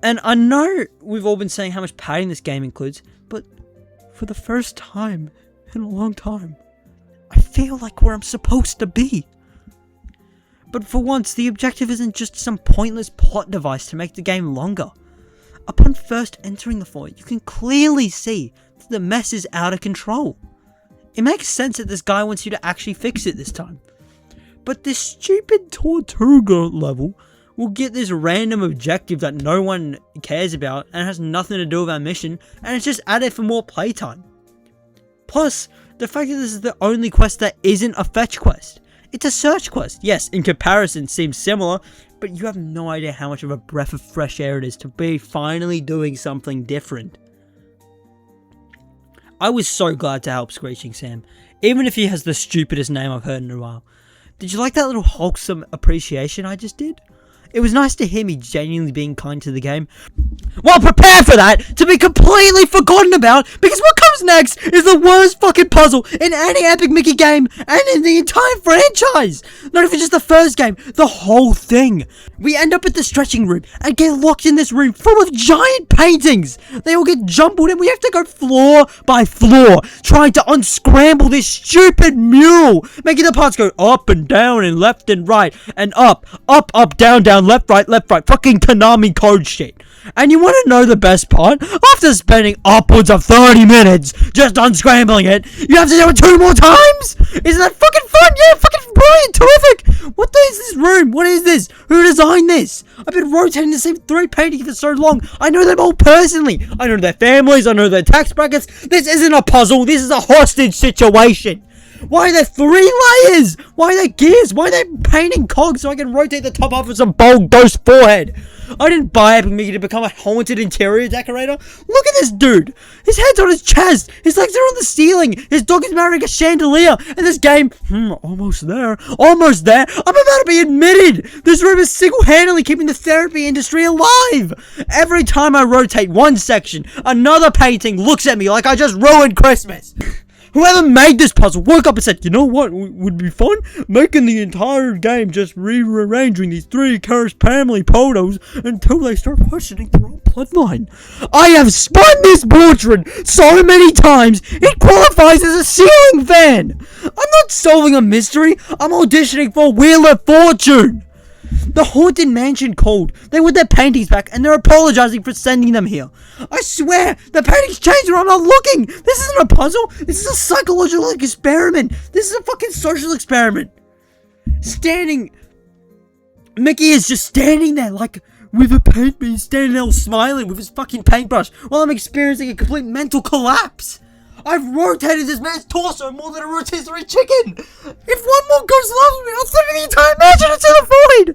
I know we've all been saying how much padding this game includes, but for the first time in a long time, I feel like where I'm supposed to be. But for once, the objective isn't just some pointless plot device to make the game longer. Upon first entering the Foyer, you can clearly see that the mess is out of control. It makes sense that this guy wants you to actually fix it this time. But this stupid Tortuga level will get this random objective that no one cares about and has nothing to do with our mission, and it's just added for more playtime. Plus, the fact that this is the only quest that isn't a fetch quest. It's a search quest. Yes, in comparison seems similar, but you have no idea how much of a breath of fresh air it is to be finally doing something different. I was so glad to help Screeching Sam, even if he has the stupidest name I've heard in a while. Did you like that little wholesome appreciation I just did? It was nice to hear me genuinely being kind to the game. Well, prepare for that to be completely forgotten about, because what comes next is the worst fucking puzzle in any Epic Mickey game and in the entire franchise. Not even just the first game, the whole thing. We end up at the stretching room and get locked in this room full of giant paintings. They all get jumbled and we have to go floor by floor trying to unscramble this stupid mural, making the parts go up and down and left and right and up, down, left, right, fucking Konami code shit. And you want to know the best part? After spending upwards of 30 minutes just unscrambling it, you have to do it 2 more times? Isn't that fucking fun? Yeah, fucking brilliant, terrific. What is this room? What is this? Who designed this? I've been rotating the same 3 paintings for so long. I know them all personally. I know their families. I know their tax brackets. This isn't a puzzle. This is a hostage situation. Why are there 3 layers? Why are there gears? Why are they painting cogs so I can rotate the top off of some bold ghost forehead? I didn't buy Epic Mickey to become a haunted interior decorator. Look at this dude. His head's on his chest. His legs are on the ceiling. His dog is marrying a chandelier. And this game, almost there. Almost there. I'm about to be admitted. This room is single-handedly keeping the therapy industry alive. Every time I rotate one section, another painting looks at me like I just ruined Christmas. Whoever made this puzzle woke up and said, you know what would be fun? Making the entire game just rearranging these 3 cursed family photos until they start questioning their own bloodline. I have spun this portrait so many times, it qualifies as a ceiling fan. I'm not solving a mystery, I'm auditioning for Wheel of Fortune. The Haunted Mansion called. They want their paintings back and they're apologizing for sending them here. I swear, the paintings changed when I'm not looking. This isn't a puzzle. This is a psychological experiment. This is a fucking social experiment. Mickey is just standing there like with a paint bin, standing there all smiling with his fucking paintbrush while I'm experiencing a complete mental collapse. I've rotated this man's torso more than a rotisserie chicken. If one more ghost loves me, I'll throw the entire mansion into the void.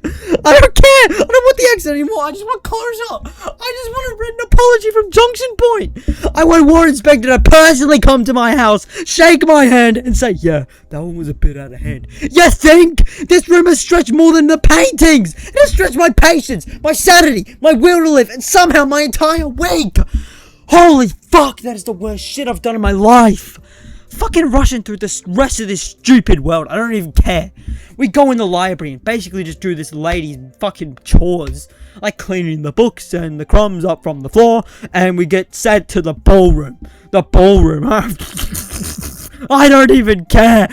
I don't care. I don't want the accent anymore. I just want closure. I just want a written apology from Junction Point. I want Warren Spector to personally come to my house, shake my hand, and say, yeah, that one was a bit out of hand. You think? This room has stretched more than the paintings. It has stretched my patience, my sanity, my will to live, and somehow my entire week. Holy fuck, that is the worst shit I've done in my life. Fucking rushing through the rest of this stupid world. I don't even care. We go in the library and basically just do this lady's fucking chores. Like cleaning the books and the crumbs up from the floor. And we get sent to the ballroom. The ballroom. I don't even care.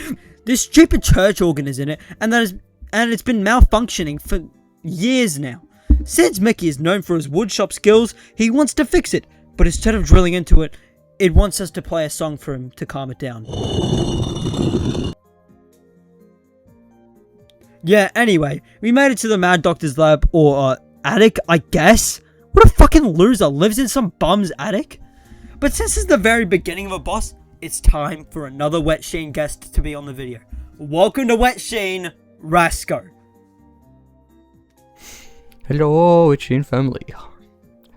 This stupid church organ is in it. And it's been malfunctioning for years now. Since Mickey is known for his woodshop skills, he wants to fix it. But instead of drilling into it, it wants us to play a song for him to calm it down. Yeah, anyway, we made it to the Mad Doctor's lab, or attic, I guess? What a fucking loser, lives in some bum's attic? But since it's the very beginning of a boss, it's time for another Wet Sheen guest to be on the video. Welcome to Wet Sheen, Rasco. Hello, Wet Sheen family.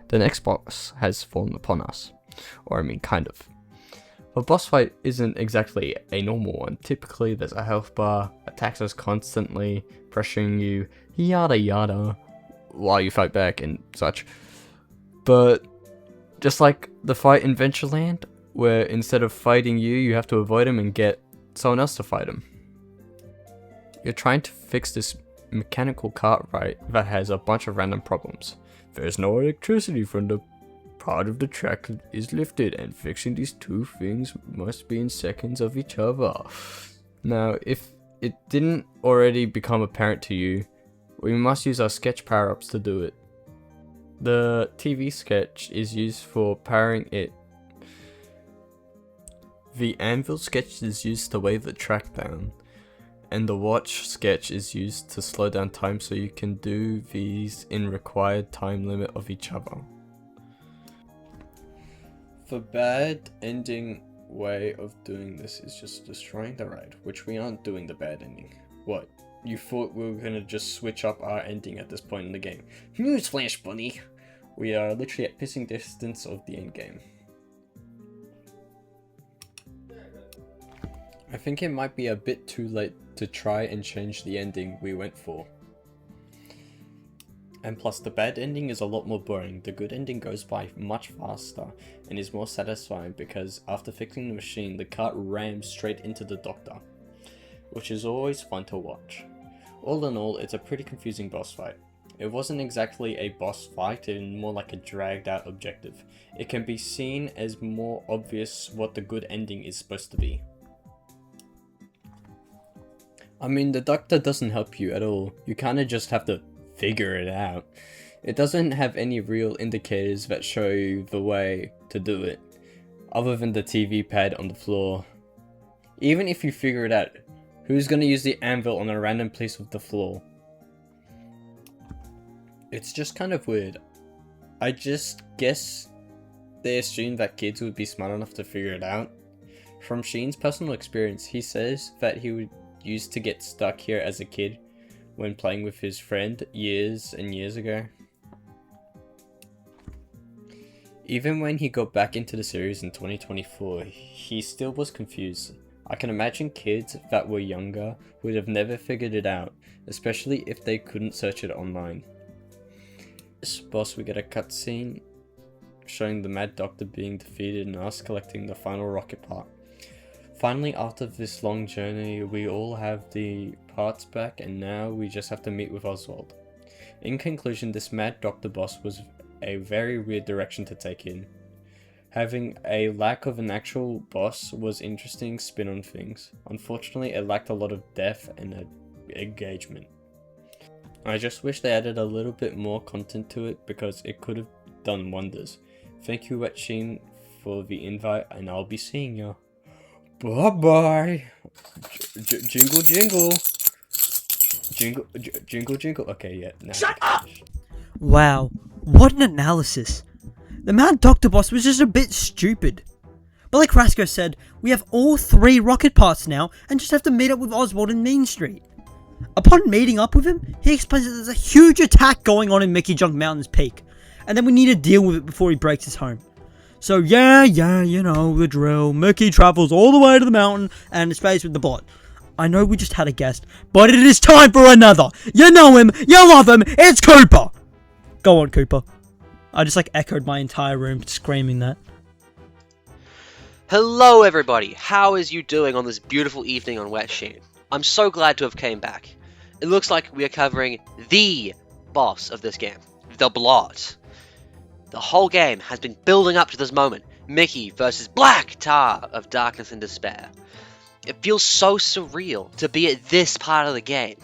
The next boss has fallen upon us. Or I mean, kind of. A boss fight isn't exactly a normal one. Typically, there's a health bar, attacks us constantly, pressuring you, yada yada, while you fight back and such. But, just like the fight in Ventureland, where instead of fighting you, you have to avoid him and get someone else to fight him. You're trying to fix this mechanical cart right that has a bunch of random problems. There's no electricity from the part of the track is lifted, and fixing these two things must be in seconds of each other. Now, if it didn't already become apparent to you, we must use our sketch power-ups to do it. The TV sketch is used for powering it. The anvil sketch is used to weigh the track down. And the watch sketch is used to slow down time so you can do these in required time limit of each other. The bad ending way of doing this is just destroying the ride, which we aren't doing the bad ending. What? You thought we were gonna just switch up our ending at this point in the game? Newsflash, bunny! We are literally at pissing distance of the end game. I think it might be a bit too late to try and change the ending we went for. And plus, the bad ending is a lot more boring. The good ending goes by much faster and is more satisfying because after fixing the machine, the cart rams straight into the doctor, which is always fun to watch. All in all, it's a pretty confusing boss fight. It wasn't exactly a boss fight, and more like a dragged out objective. It can be seen as more obvious what the good ending is supposed to be. I mean, the doctor doesn't help you at all. You kinda just have to figure it out. It doesn't have any real indicators that show you the way to do it, other than the TV pad on the floor. Even if you figure it out, who's gonna use the anvil on a random place of the floor? It's just kind of weird. I just guess they assumed that kids would be smart enough to figure it out. From Sheen's personal experience, he says that he used to get stuck here as a kid when playing with his friend years and years ago. Even when he got back into the series in 2024, he still was confused. I can imagine kids that were younger would have never figured it out, especially if they couldn't search it online. This boss, we get a cutscene showing the Mad Doctor being defeated and us collecting the final rocket part. Finally, after this long journey, we all have the parts back, and now we just have to meet with Oswald. In conclusion, this Mad Doctor boss was a very weird direction to take in. Having a lack of an actual boss was interesting spin on things. Unfortunately, it lacked a lot of depth and engagement. I just wish they added a little bit more content to it because it could have done wonders. Thank you, Wetsheen, for the invite, and I'll be seeing you. Bye bye. Jingle jingle. Jingle jingle. Okay, yeah. Now shut up! Wow, what an analysis. The Mad Doctor boss was just a bit stupid. But like Rasco said, we have all 3 rocket parts now and just have to meet up with Oswald in Mean Street. Upon meeting up with him, he explains that there's a huge attack going on in Mickey Junk Mountain's peak, and then we need to deal with it before he breaks his home. So yeah, you know the drill. Mickey travels all the way to the mountain and is faced with the bot. I know we just had a guest, but it is time for another. You know him, you love him, it's Cooper! Go on, Cooper. I just like echoed my entire room screaming that. Hello everybody, how is you doing on this beautiful evening on Wetsheen? I'm so glad to have came back. It looks like we are covering the boss of this game, the Blot. The whole game has been building up to this moment, Mickey versus Black Tar of Darkness and Despair. It feels so surreal to be at this part of the game.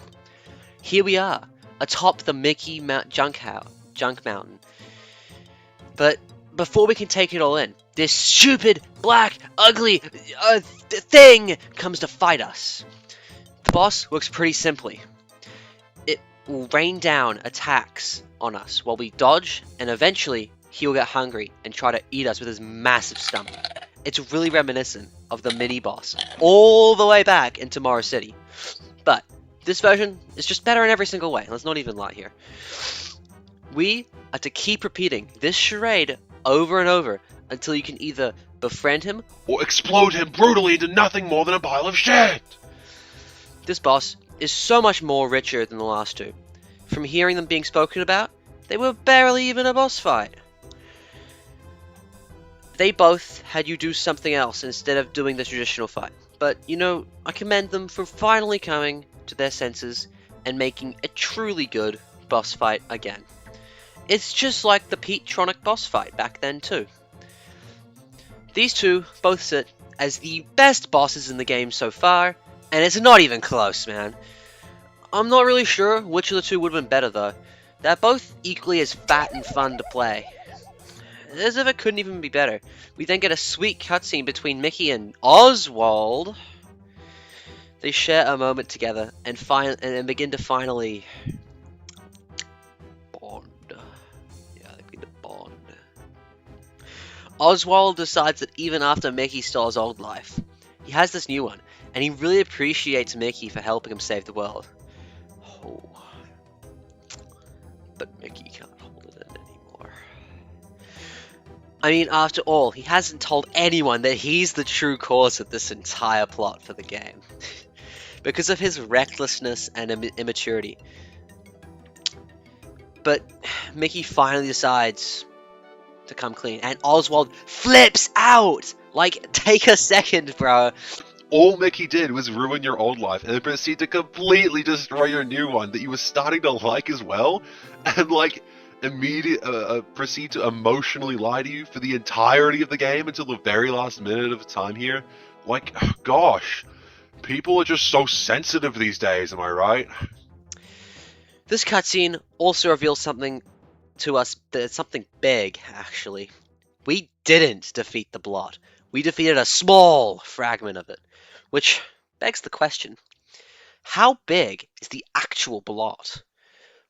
Here we are, atop the Mickey Junk Mountain. But before we can take it all in, this stupid, black, ugly thing comes to fight us. The boss works pretty simply. It will rain down attacks on us while we dodge, and eventually he will get hungry and try to eat us with his massive stomach. It's really reminiscent of the mini-boss all the way back in Tomorrow City. But this version is just better in every single way. Let's not even lie here. We are to keep repeating this charade over and over until you can either befriend him or explode him brutally into nothing more than a pile of shit. This boss is so much more richer than the last 2. From hearing them being spoken about, they were barely even a boss fight. They both had you do something else instead of doing the traditional fight. But, you know, I commend them for finally coming to their senses and making a truly good boss fight again. It's just like the Pete-tronic boss fight back then too. These two both sit as the best bosses in the game so far, and it's not even close, man. I'm not really sure which of the two would have been better though. They're both equally as fat and fun to play. As if it couldn't even be better. We then get a sweet cutscene between Mickey and Oswald. They share a moment together and begin to finally bond. Yeah, they begin to bond. Oswald decides that even after Mickey stole his old life, he has this new one, and he really appreciates Mickey for helping him save the world. Oh. But Mickey can't hold it in anymore. I mean, after all, he hasn't told anyone that he's the true cause of this entire plot for the game. Because of his recklessness and immaturity. But Mickey finally decides to come clean, and Oswald flips out! Like, take a second, bro. All Mickey did was ruin your old life and then proceed to completely destroy your new one that you were starting to like as well, and like proceed to emotionally lie to you for the entirety of the game until the very last minute of time here. Like, gosh, people are just so sensitive these days, am I right? This cutscene also reveals something to us, that's something big, actually. We didn't defeat the Blot. We defeated a small fragment of it. Which begs the question, how big is the actual Blot?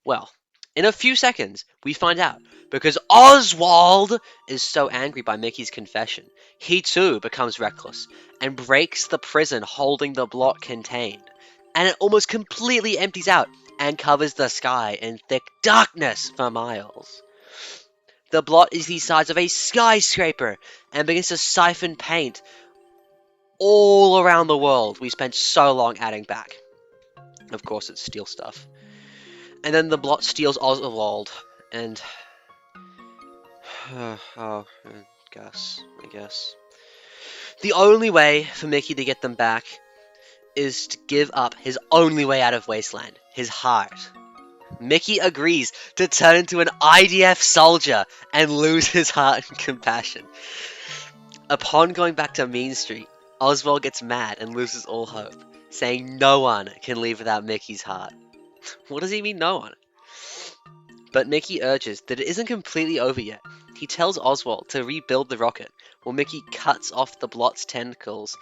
Well, in a few seconds, we find out, because Oswald is so angry by Mickey's confession, he too becomes reckless, and breaks the prison holding the Blot contained, and it almost completely empties out, and covers the sky in thick darkness for miles. The Blot is the size of a skyscraper, and begins to siphon paint all around the world we spent so long adding back. Of course, it's steel stuff. And then the Blot steals Oswald, and I guess. The only way for Mickey to get them back is to give up his only way out of Wasteland, his heart. Mickey agrees to turn into an IDF soldier and lose his heart and compassion. Upon going back to Mean Street, Oswald gets mad and loses all hope, saying no one can leave without Mickey's heart. What does he mean no one? But Mickey urges that it isn't completely over yet. He tells Oswald to rebuild the rocket, while Mickey cuts off the Blot's tentacles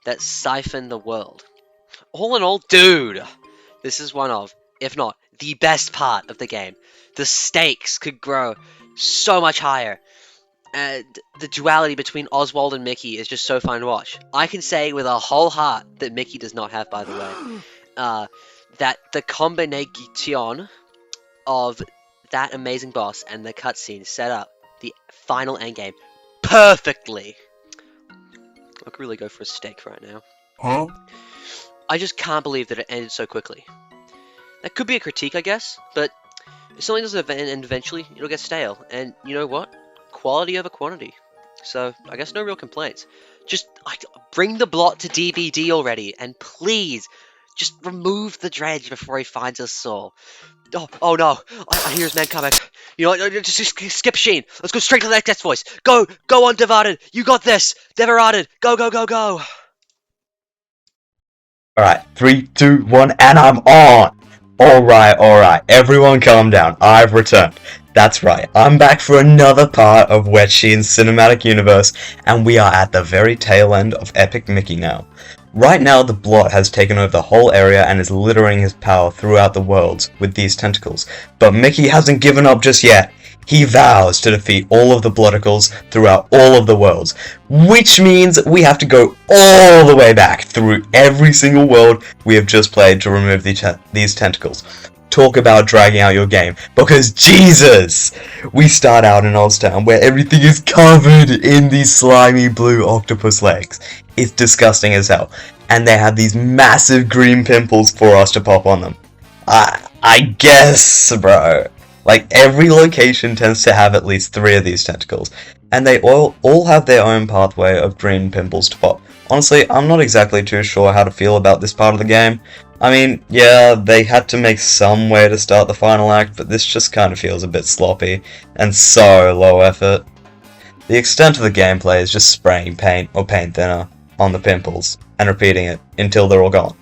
that siphon the world. All in all, dude, this is one of, if not the best part of the game. The stakes could grow so much higher. And the duality between Oswald and Mickey is just so fun to watch. I can say with a whole heart that Mickey does not have, by the way, that the combination of that amazing boss and the cutscene set up the final endgame perfectly. I could really go for a steak right now. Huh? I just can't believe that it ended so quickly. That could be a critique, I guess, but if something doesn't end eventually, it'll get stale. And you know what? Quality over quantity. So, I guess no real complaints. Just, bring the Blot to DVD already, and please, just remove the dredge before he finds his soul. Oh no, I hear his men coming. You know what, just skip Sheen. Let's go straight to the next voice. Go on, Devarded. You got this. Devarded, go. Alright, 3, 2, 1, and I'm on! Alright, everyone calm down, I've returned. That's right, I'm back for another part of Wet Sheen's cinematic universe, and we are at the very tail end of Epic Mickey now. Right now, the Blot has taken over the whole area and is littering his power throughout the worlds with these tentacles, but Mickey hasn't given up just yet. He vows to defeat all of the Bloticles throughout all of the worlds, which means we have to go all the way back through every single world we have just played to remove these tentacles. Talk about dragging out your game, because Jesus! We start out in Oztown where everything is covered in these slimy blue octopus legs. It's disgusting as hell, and they have these massive green pimples for us to pop on them. I guess, bro. Like, every location tends to have at least 3 of these tentacles, and they all have their own pathway of green pimples to pop. Honestly, I'm not exactly too sure how to feel about this part of the game. I mean, yeah, they had to make some way to start the final act, but this just kind of feels a bit sloppy, and so low effort. The extent of the gameplay is just spraying paint or paint thinner on the pimples, and repeating it until they're all gone.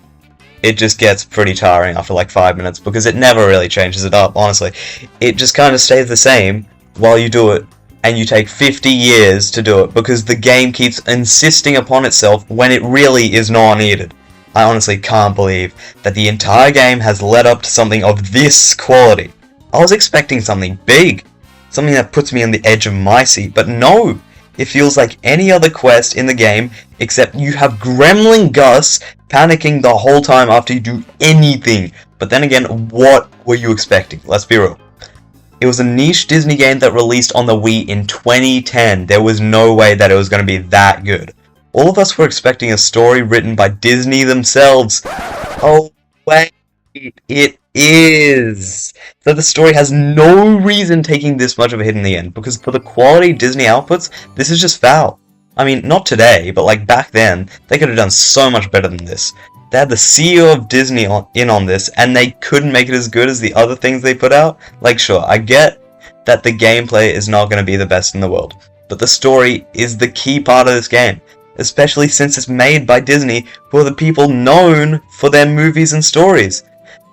It just gets pretty tiring after like 5 minutes, because it never really changes it up, honestly. It just kind of stays the same while you do it, and you take 50 years to do it, because the game keeps insisting upon itself when it really is not needed. I honestly can't believe that the entire game has led up to something of this quality. I was expecting something big, something that puts me on the edge of my seat, but no! It feels like any other quest in the game, except you have Gremlin Gus panicking the whole time after you do anything. But then again, what were you expecting? Let's be real. It was a niche Disney game that released on the Wii in 2010. There was no way that it was going to be that good. All of us were expecting a story written by Disney themselves. Oh, wait, it is. So the story has no reason taking this much of a hit in the end, because for the quality Disney outputs, this is just foul. I mean, not today, but like back then, they could have done so much better than this. They had the CEO of Disney in on this, and they couldn't make it as good as the other things they put out. Like, sure, I get that the gameplay is not going to be the best in the world, but the story is the key part of this game, especially since it's made by Disney, who are the people known for their movies and stories.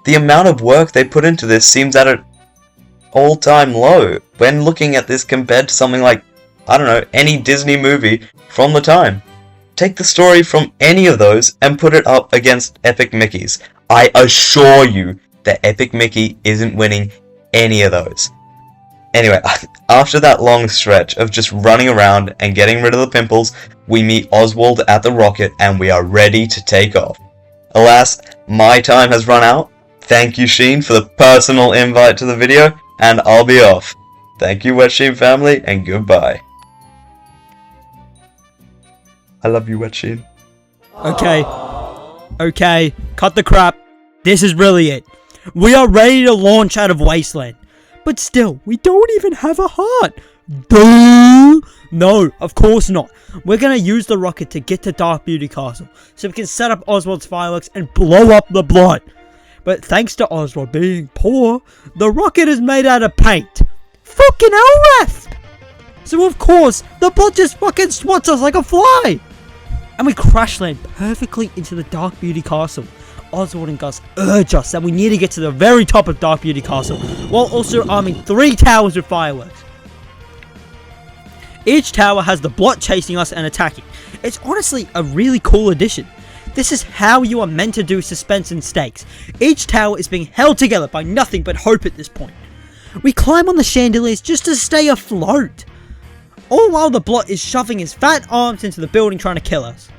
The amount of work they put into this seems at an all-time low when looking at this compared to something like, I don't know, any Disney movie from the time. Take the story from any of those and put it up against Epic Mickey's. I assure you that Epic Mickey isn't winning any of those. Anyway, after that long stretch of just running around and getting rid of the pimples, we meet Oswald at the rocket and we are ready to take off. Alas, my time has run out. Thank you, Sheen, for the personal invite to the video, and I'll be off. Thank you, Wet Sheen family, and goodbye. I love you, Wet Sheen. Okay, cut the crap. This is really it. We are ready to launch out of Wasteland. But still, we don't even have a heart. Duh! No, of course not. We're gonna use the rocket to get to Dark Beauty Castle, so we can set up Oswald's fireworks and blow up the Blot. But thanks to Oswald being poor, the rocket is made out of paint. Fucking hell, ref! So of course, the Blot just fucking swats us like a fly. And we crash land perfectly into the Dark Beauty Castle. Oswald and Gus urge us that we need to get to the very top of Dark Beauty Castle, while also arming 3 towers with fireworks. Each tower has the Blot chasing us and attacking. It's honestly a really cool addition. This is how you are meant to do suspense and stakes. Each tower is being held together by nothing but hope at this point. We climb on the chandeliers just to stay afloat, all while the Blot is shoving his fat arms into the building trying to kill us.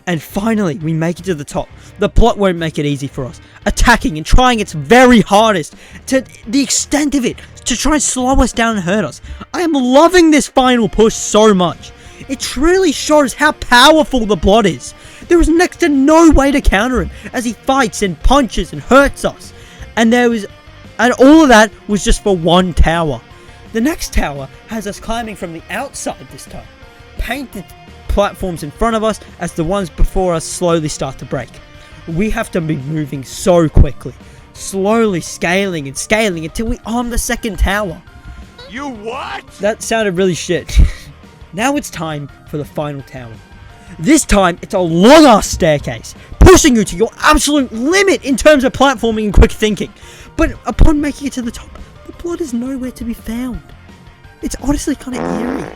And finally, we make it to the top. The Blot won't make it easy for us, attacking and trying its very hardest, to the extent of it, to try and slow us down and hurt us. I am loving this final push so much. It truly shows how powerful the Blot is. There is next to no way to counter him, as he fights and punches and hurts us. And all of that was just for one tower. The next tower has us climbing from the outside this time. Painted platforms in front of us as the ones before us slowly start to break. We have to be moving so quickly, slowly scaling and scaling until we arm the second tower. You what? That sounded really shit. Now it's time for the final tower. This time, it's a long-ass staircase, pushing you to your absolute limit in terms of platforming and quick thinking. But upon making it to the top, the Blot is nowhere to be found. It's honestly kind of eerie.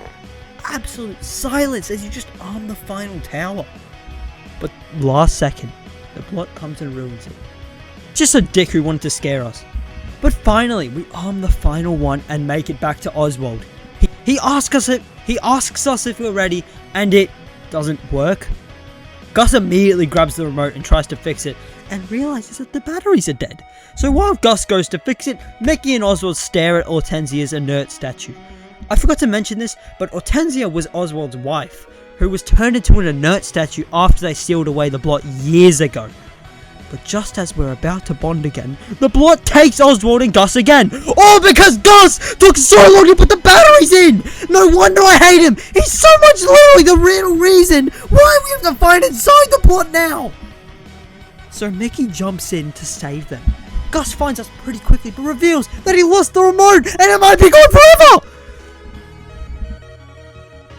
Absolute silence as you just arm the final tower. But last second, the Blot comes and ruins it. Just a dick who wanted to scare us. But finally, we arm the final one and make it back to Oswald. He asks us if we're ready, and it doesn't work. Gus immediately grabs the remote and tries to fix it, and realizes that the batteries are dead. So while Gus goes to fix it, Mickey and Oswald stare at Hortensia's inert statue. I forgot to mention this, but Hortensia was Oswald's wife, who was turned into an inert statue after they sealed away the Blot years ago. But just as we're about to bond again, the Blot takes Oswald and Gus again. All because Gus took so long to put the batteries in! No wonder I hate him! He's so much literally the real reason why we have to find inside the Blot now! So Mickey jumps in to save them. Gus finds us pretty quickly, but reveals that he lost the remote and it might be gone forever!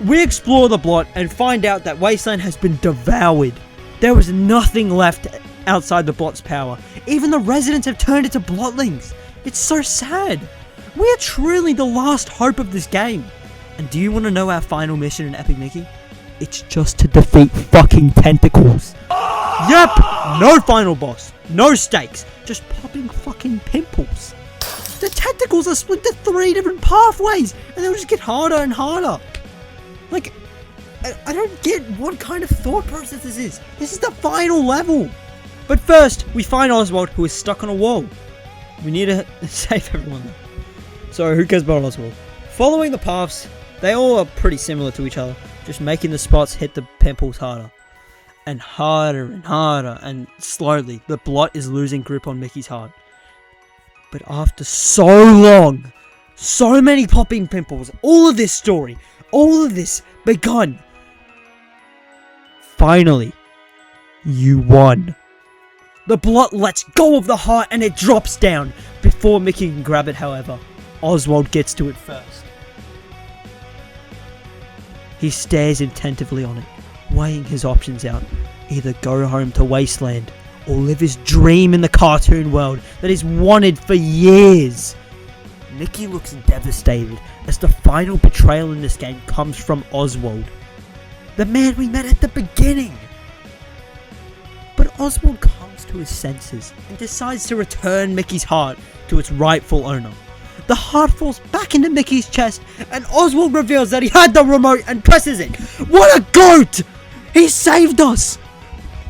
We explore the Blot and find out that Wasteland has been devoured. There was nothing left outside the Blot's power. Even the residents have turned into Blotlings. It's so sad. We are truly the last hope of this game. And do you want to know our final mission in Epic Mickey? It's just to defeat fucking tentacles. Yep, no final boss, no stakes, just popping fucking pimples. The tentacles are split to 3 different pathways, and they'll just get harder and harder. Like, I don't get what kind of thought process this is. This is the final level. But first, we find Oswald, who is stuck on a wall. We need to save everyone though. So who cares about Oswald? Following the paths, they all are pretty similar to each other, just making the spots hit the pimples harder. And harder and harder, and slowly, the Blot is losing grip on Mickey's heart. But after so long, so many popping pimples, all of this story, all of this begun. Finally, you won. The Blot lets go of the heart and it drops down. Before Mickey can grab it, however, Oswald gets to it first. He stares attentively on it, weighing his options out. Either go home to Wasteland, or live his dream in the cartoon world that he's wanted for years. Mickey looks devastated as the final betrayal in this game comes from Oswald, the man we met at the beginning. But Oswald comes to his senses and decides to return Mickey's heart to its rightful owner. The heart falls back into Mickey's chest and Oswald reveals that he had the remote and presses it. What a goat! He saved us!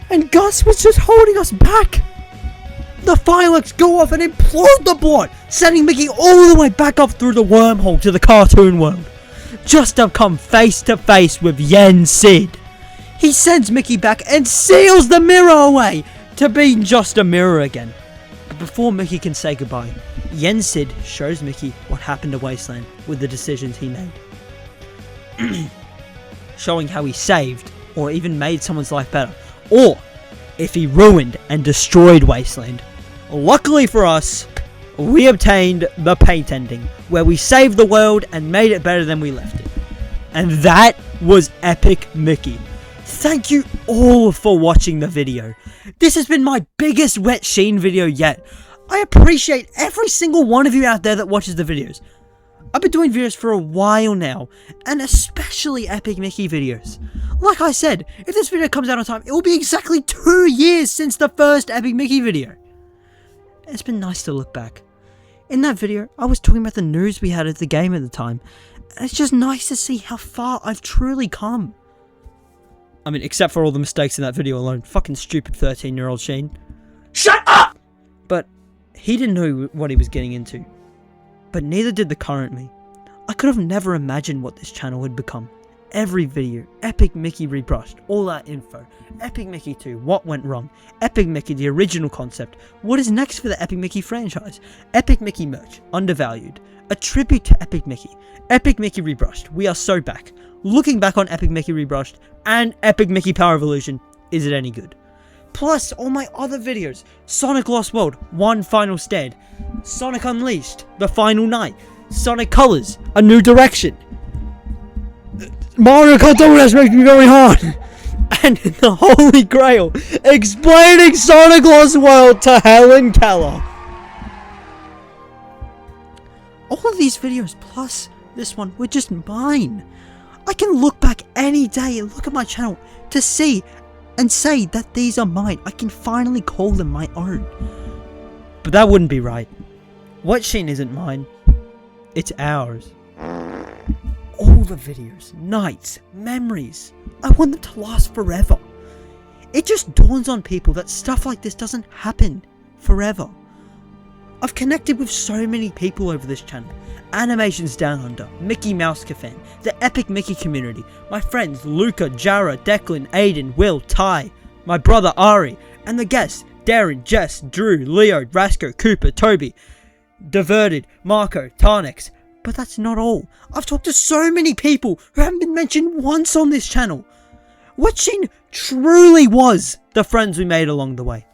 And Gus was just holding us back. The fireworks go off and implode the Blot, sending Mickey all the way back up through the wormhole to the cartoon world, just to come face to face with Yen Sid. He sends Mickey back and seals the mirror away to be just a mirror again. But before Mickey can say goodbye, Yen Sid shows Mickey what happened to Wasteland with the decisions he made. Showing how he saved or even made someone's life better, or if he ruined and destroyed Wasteland. Luckily for us, we obtained the paint ending, where we saved the world and made it better than we left it. And that was Epic Mickey. thank you all for watching the video. This has been my biggest Wet Sheen video yet. I appreciate every single one of you out there that watches the videos. I've been doing videos for a while now, and especially Epic Mickey videos. Like I said, if this video comes out on time, it will be exactly 2 years since the first Epic Mickey video. It's been nice to look back. In that video, I was talking about the news we had at the game at the time, and it's just nice to see how far I've truly come. I mean, except for all the mistakes in that video alone. Fucking stupid 13-year-old Sheen. Shut up! But he didn't know what he was getting into. But neither did the current me. I could have never imagined what this channel would become. Every video, Epic Mickey rebrushed, all that info. Epic Mickey 2, what went wrong? Epic Mickey, the original concept. What is next for the Epic Mickey franchise? Epic Mickey merch, undervalued. A tribute to Epic Mickey. Epic Mickey rebrushed, we are so back. Looking back on Epic Mickey rebrushed and Epic Mickey Power Evolution, is it any good? Plus all my other videos, Sonic Lost World, One Final Stand, Sonic Unleashed, The Final Night, Sonic Colors, A New Direction, Mario Kart Double Dash makes me very hard, and the Holy Grail, explaining Sonic Lost World to Helen Keller. All of these videos plus this one were just mine. I can look back any day and look at my channel to see and say that these are mine. I can finally call them my own. But that wouldn't be right. Wet Sheen isn't mine. It's ours. All the videos, nights, memories. I want them to last forever. It just dawns on people that stuff like this doesn't happen forever. I've connected with so many people over this channel. Animations Down Under, Mickey Mouse Café, the Epic Mickey community, my friends Luca, Jara, Declan, Aiden, Will, Ty, my brother Ari, and the guests Darren, Jess, Drew, Leo, Rasco, Cooper, Toby, Diverted, Marco, Tarnex. But that's not all. I've talked to so many people who haven't been mentioned once on this channel. Wet Sheen truly was the friends we made along the way.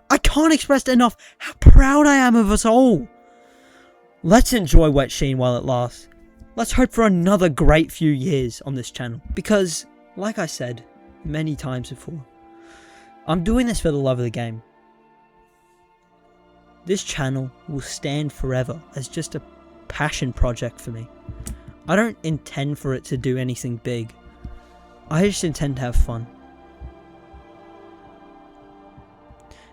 I can't express enough how proud I am of us all. Let's enjoy Wet Sheen while it lasts. Let's hope for another great few years on this channel. Because, like I said many times before, I'm doing this for the love of the game. This channel will stand forever as just a passion project for me. I don't intend for it to do anything big. I just intend to have fun.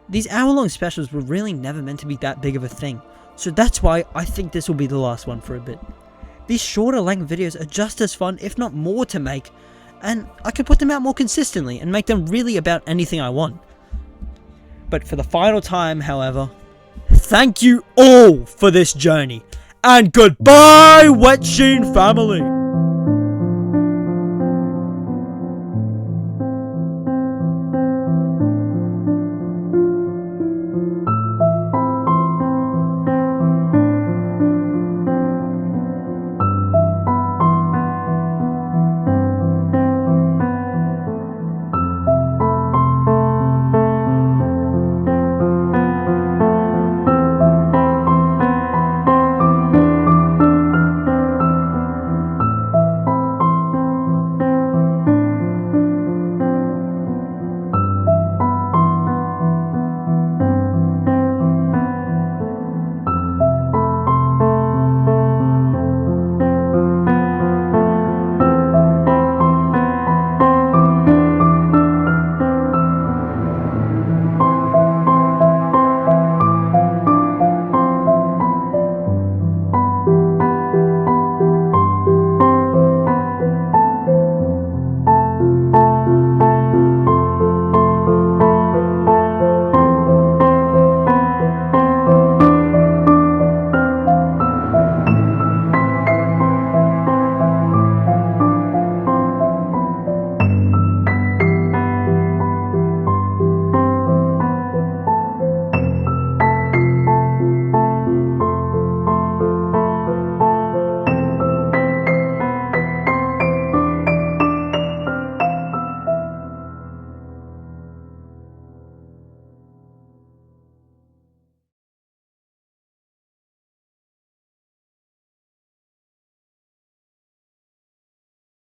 These hour-long specials were really never meant to be that big of a thing, so that's why I think this will be the last one for a bit. These shorter length videos are just as fun, if not more, to make, and I can put them out more consistently and make them really about anything I want. But for the final time, however, thank you all for this journey, and goodbye, Wet Sheen family!